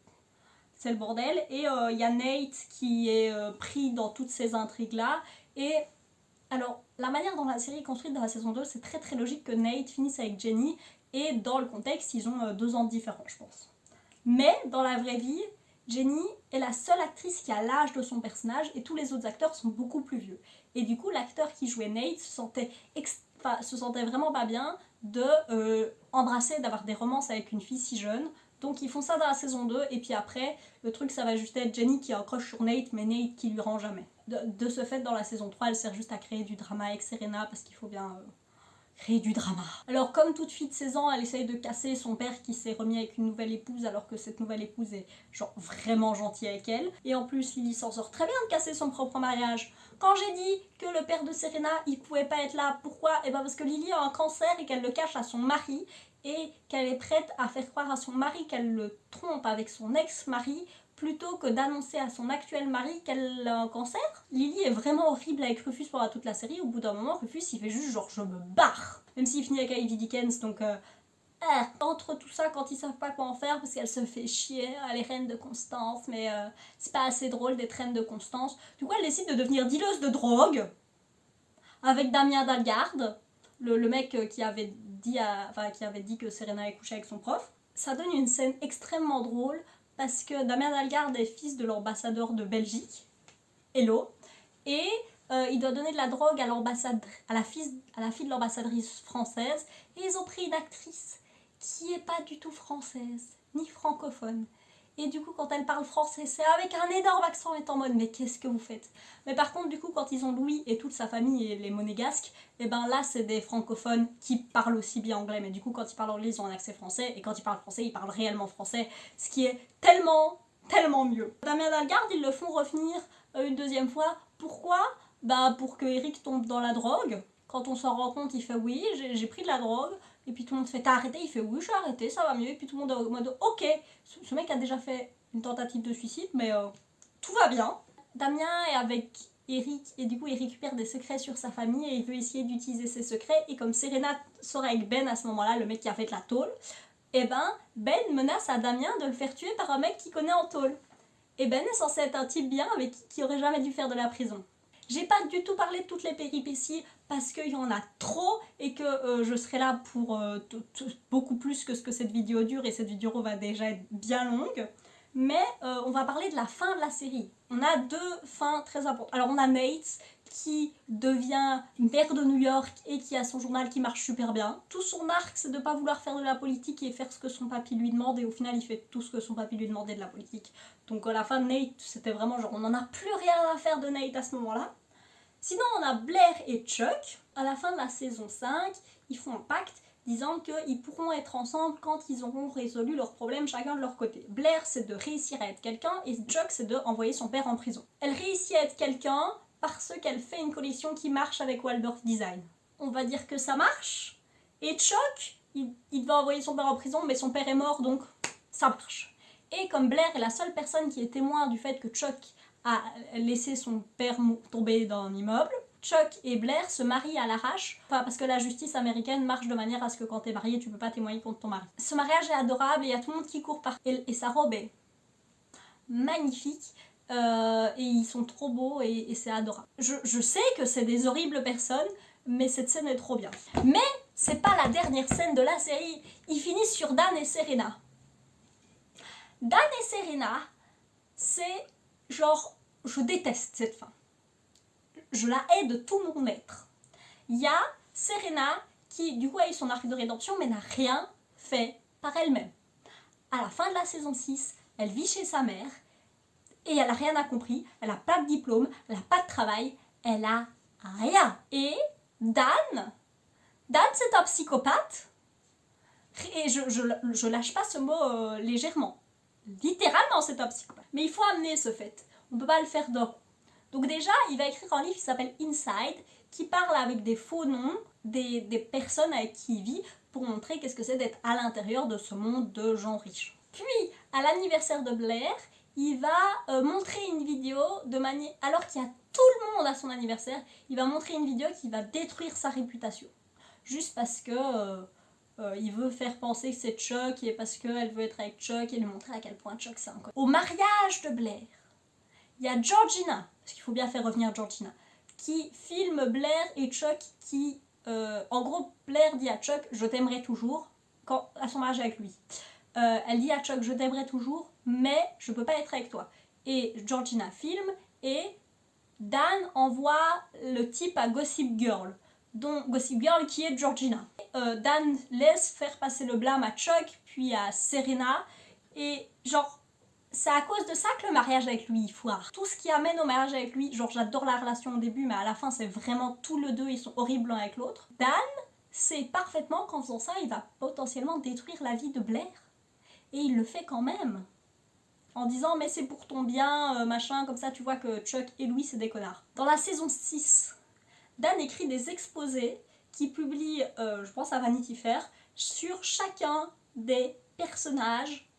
c'est le bordel. Et il y a Nate qui est pris dans toutes ces intrigues-là. Et alors, la manière dont la série est construite dans la saison 2, c'est très très logique que Nate finisse avec Jenny. Et dans le contexte, ils ont 2 ans de différence, je pense. Mais dans la vraie vie, Jenny est la seule actrice qui a l'âge de son personnage et tous les autres acteurs sont beaucoup plus vieux. Et du coup, l'acteur qui jouait Nate se sentait vraiment pas bien de embrasser, d'avoir des romances avec une fille si jeune. Donc ils font ça dans la saison 2 et puis après, le truc ça va juste être Jenny qui accroche sur Nate, mais Nate qui lui rend jamais. De ce fait, dans la saison 3, elle sert juste à créer du drama avec Serena parce qu'il faut bien... créer du drama. Alors comme toute fille de 16 ans, elle essaye de casser son père qui s'est remis avec une nouvelle épouse alors que cette nouvelle épouse est genre vraiment gentille avec elle. Et en plus Lily s'en sort très bien de casser son propre mariage. Quand j'ai dit que le père de Serena il pouvait pas être là, pourquoi? Et ben parce que Lily a un cancer et qu'elle le cache à son mari et qu'elle est prête à faire croire à son mari qu'elle le trompe avec son ex-mari plutôt que d'annoncer à son actuel mari qu'elle a un cancer. Lily est vraiment horrible avec Rufus pendant toute la série. Au bout d'un moment, Rufus il fait juste genre je me barre. Même s'il finit avec Ivy Dickens, donc Entre tout ça, quand ils savent pas quoi en faire, parce qu'elle se fait chier, elle est reine de Constance, mais c'est pas assez drôle d'être reine de Constance. Du coup, elle décide de devenir dealeuse de drogue avec Damien Dalgarde, le mec qui avait dit que Serena avait couché avec son prof. Ça donne une scène extrêmement drôle parce que Damien Dalgarde est fils de l'ambassadeur de Belgique, Hello, et il doit donner de la drogue à la fille de l'ambassadrice française, et ils ont pris une actrice qui est pas du tout française, ni francophone. Et du coup, quand elle parle français, c'est avec un énorme accent, et en mode, mais qu'est-ce que vous faites? Mais par contre, du coup, quand ils ont Louis et toute sa famille et les monégasques, et ben là, c'est des francophones qui parlent aussi bien anglais. Mais du coup, quand ils parlent anglais, ils ont un accent français, et quand ils parlent français, ils parlent réellement français, ce qui est tellement, tellement mieux. Damien Dalgarde, ils le font revenir une deuxième fois. Pourquoi? Bah, pour que Eric tombe dans la drogue. Quand on s'en rend compte, il fait oui, j'ai pris de la drogue. Et puis tout le monde fait t'as arrêté? Il fait oui, je suis arrêté, ça va mieux. Et puis tout le monde est en mode ok, ce mec a déjà fait une tentative de suicide, mais tout va bien. Damien est avec Eric, et du coup il récupère des secrets sur sa famille et il veut essayer d'utiliser ses secrets. Et comme Serena sort avec Ben à ce moment-là, le mec qui a fait la tôle, et ben Ben menace à Damien de le faire tuer par un mec qu'il connaît en tôle. Et Ben est censé être un type bien avec qui aurait jamais dû faire de la prison. J'ai pas du tout parlé de toutes les péripéties parce qu'il y en a trop et que je serai là pour beaucoup plus que ce que cette vidéo dure, et cette vidéo va déjà être bien longue. Mais on va parler de la fin de la série. On a deux fins très importantes. Alors on a Nate qui devient maire de New York et qui a son journal qui marche super bien. Tout son arc, c'est de pas vouloir faire de la politique et faire ce que son papy lui demande, et au final il fait tout ce que son papy lui demandait de la politique. Donc à la fin de Nate, c'était vraiment genre on n'en a plus rien à faire de Nate à ce moment-là. Sinon, on a Blair et Chuck. À la fin de la saison 5, ils font un pacte disant qu'ils pourront être ensemble quand ils auront résolu leurs problèmes chacun de leur côté. Blair, c'est de réussir à être quelqu'un, et Chuck, c'est de envoyer son père en prison. Elle réussit à être quelqu'un parce qu'elle fait une collection qui marche avec Waldorf Design. On va dire que ça marche. Et Chuck, il va envoyer son père en prison, mais son père est mort, donc ça marche. Et comme Blair est la seule personne qui est témoin du fait que Chuck a laissé son père tomber dans un immeuble, Chuck et Blair se marient à l'arrache, parce que la justice américaine marche de manière à ce que quand t'es marié, tu peux pas témoigner contre ton mari. Ce mariage est adorable, et il y a tout le monde qui court par... Et sa robe est magnifique, et ils sont trop beaux, et c'est adorable. Je sais que c'est des horribles personnes, mais cette scène est trop bien. Mais c'est pas la dernière scène de la série, ils finissent sur Dan et Serena. Dan et Serena, c'est... genre, je déteste cette fin. Je la hais de tout mon être. Il y a Serena qui, du coup, a eu son arc de rédemption, mais n'a rien fait par elle-même. À la fin de la saison 6, elle vit chez sa mère, et elle n'a rien compris, elle n'a pas de diplôme, elle n'a pas de travail, elle a rien. Et Dan, c'est un psychopathe, et je lâche pas ce mot légèrement. Littéralement, c'est un psychopathe. Mais il faut amener ce fait. On ne peut pas le faire d'un coup. Donc déjà, il va écrire un livre qui s'appelle Inside, qui parle avec des faux noms des personnes avec qui il vit, pour montrer qu'est-ce que c'est d'être à l'intérieur de ce monde de gens riches. Puis, à l'anniversaire de Blair, il va montrer une vidéo de manière... alors qu'il y a tout le monde à son anniversaire, il va montrer une vidéo qui va détruire sa réputation. Juste parce que... il veut faire penser que c'est Chuck, et parce qu'elle veut être avec Chuck et lui montrer à quel point Chuck c'est un con. Au mariage de Blair, il y a Georgina, parce qu'il faut bien faire revenir Georgina, qui filme Blair et Chuck qui... en gros, Blair dit à Chuck « Je t'aimerai toujours » à son mariage avec lui. Elle dit à Chuck « Je t'aimerai toujours, mais je peux pas être avec toi. » Et Georgina filme, et Dan envoie le type à Gossip Girl. Dont Gossip Girl qui est Georgina. Dan laisse faire passer le blâme à Chuck, puis à Serena, et genre, c'est à cause de ça que le mariage avec lui foire. Tout ce qui amène au mariage avec lui, genre j'adore la relation au début, mais à la fin c'est vraiment tous les deux, ils sont horribles l'un avec l'autre. Dan sait parfaitement qu'en faisant ça, il va potentiellement détruire la vie de Blair. Et il le fait quand même. En disant mais c'est pour ton bien, machin, comme ça tu vois que Chuck et Louis c'est des connards. Dans la saison 6, Dan écrit des exposés qui publie, je pense à Vanity Fair, sur chacun des personnages,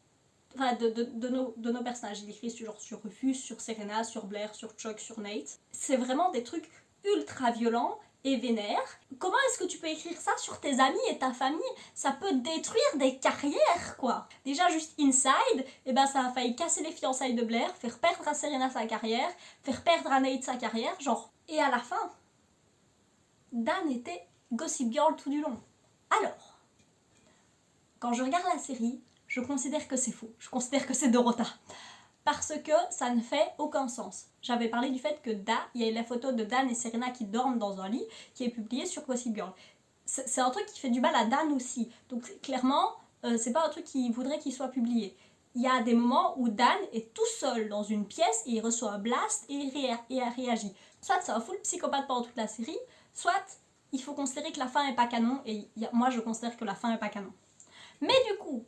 enfin de nos personnages. Il écrit sur Rufus, sur Serena, sur Blair, sur Chuck, sur Nate. C'est vraiment des trucs ultra violents, et vénère. Comment est-ce que tu peux écrire ça sur tes amis et ta famille? Ça peut détruire des carrières, quoi. Déjà, juste Inside, eh ben, ça a failli casser les fiançailles de Blair, faire perdre à Serena sa carrière, faire perdre à Nate sa carrière, genre. Et à la fin, Dan était Gossip Girl tout du long. Alors, quand je regarde la série, je considère que c'est faux. Je considère que c'est Dorota. Parce que ça ne fait aucun sens. J'avais parlé du fait que il y a la photo de Dan et Serena qui dorment dans un lit qui est publiée sur Gossip Girl. C'est un truc qui fait du mal à Dan aussi. Donc clairement, c'est pas un truc qu'il voudrait qu'il soit publié. Il y a des moments où Dan est tout seul dans une pièce et il reçoit un blast et il réagit. Soit c'est un full psychopathe pendant toute la série, soit il faut considérer que la fin est pas canon et moi je considère que la fin est pas canon. Mais du coup,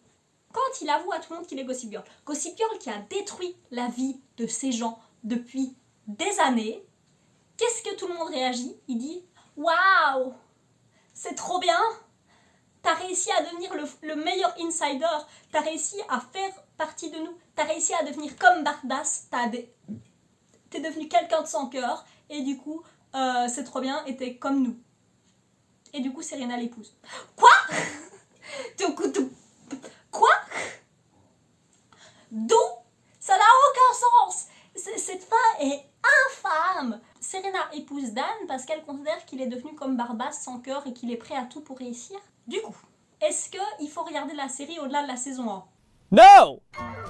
quand il avoue à tout le monde qu'il est Gossip Girl, Gossip Girl qui a détruit la vie de ces gens depuis des années, qu'est-ce que tout le monde réagit? Il dit « Waouh, c'est trop bien, t'as réussi à devenir le meilleur insider, t'as réussi à faire partie de nous, t'as réussi à devenir comme Bardas, t'es devenu quelqu'un de sans cœur, et du coup, c'est trop bien, et t'es comme nous. » Et du coup, Serena l'épouse. Quoi? Quoi? D'où? Ça n'a aucun sens. Cette fin est infâme. Serena épouse Dan parce qu'elle considère qu'il est devenu comme Barbas sans cœur et qu'il est prêt à tout pour réussir. Du coup, est-ce qu'il faut regarder la série au-delà de la saison 1? No!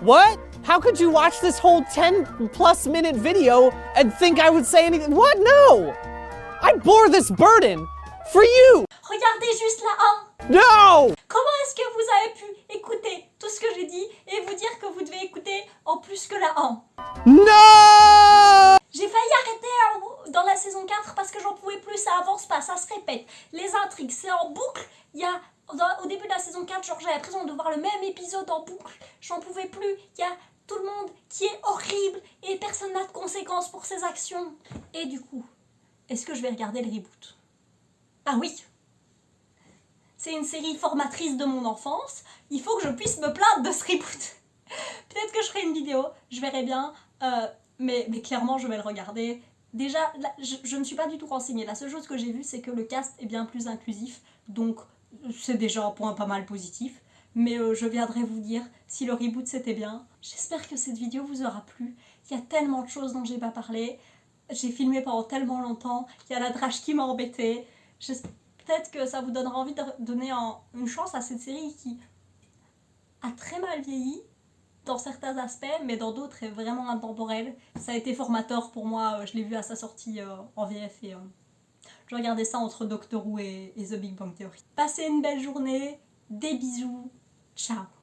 What? How could you watch this whole 10+ minute video and think I would say anything? What? No! I bore this burden for you! Regardez juste la 1. No! Comment est-ce que vous avez pu écouter tout ce que j'ai dit et vous dire que vous devez écouter en plus que la 1? No! J'ai failli arrêter dans la saison 4 parce que j'en pouvais plus, ça avance pas, ça se répète. Les intrigues, c'est en boucle. Il y a, au début de la saison 4, genre, j'avais l'impression de voir le même épisode en boucle. J'en pouvais plus. Il y a tout le monde qui est horrible et personne n'a de conséquences pour ses actions. Et du coup, est-ce que je vais regarder le reboot? Ah oui! C'est une série formatrice de mon enfance. Il faut que je puisse me plaindre de ce reboot. Peut-être que je ferai une vidéo, je verrai bien. Mais clairement, je vais le regarder. Déjà, là, je ne suis pas du tout renseignée. La seule chose que j'ai vue, c'est que le cast est bien plus inclusif. Donc, c'est déjà un point pas mal positif. Mais je viendrai vous dire si le reboot c'était bien. J'espère que cette vidéo vous aura plu. Il y a tellement de choses dont j'ai pas parlé. J'ai filmé pendant tellement longtemps. Il y a la drache qui m'a embêtée. Peut-être que ça vous donnera envie de donner une chance à cette série qui a très mal vieilli dans certains aspects, mais dans d'autres est vraiment intemporelle. Ça a été formateur pour moi, je l'ai vu à sa sortie en VF et je regardais ça entre Doctor Who et The Big Bang Theory. Passez une belle journée, des bisous, ciao.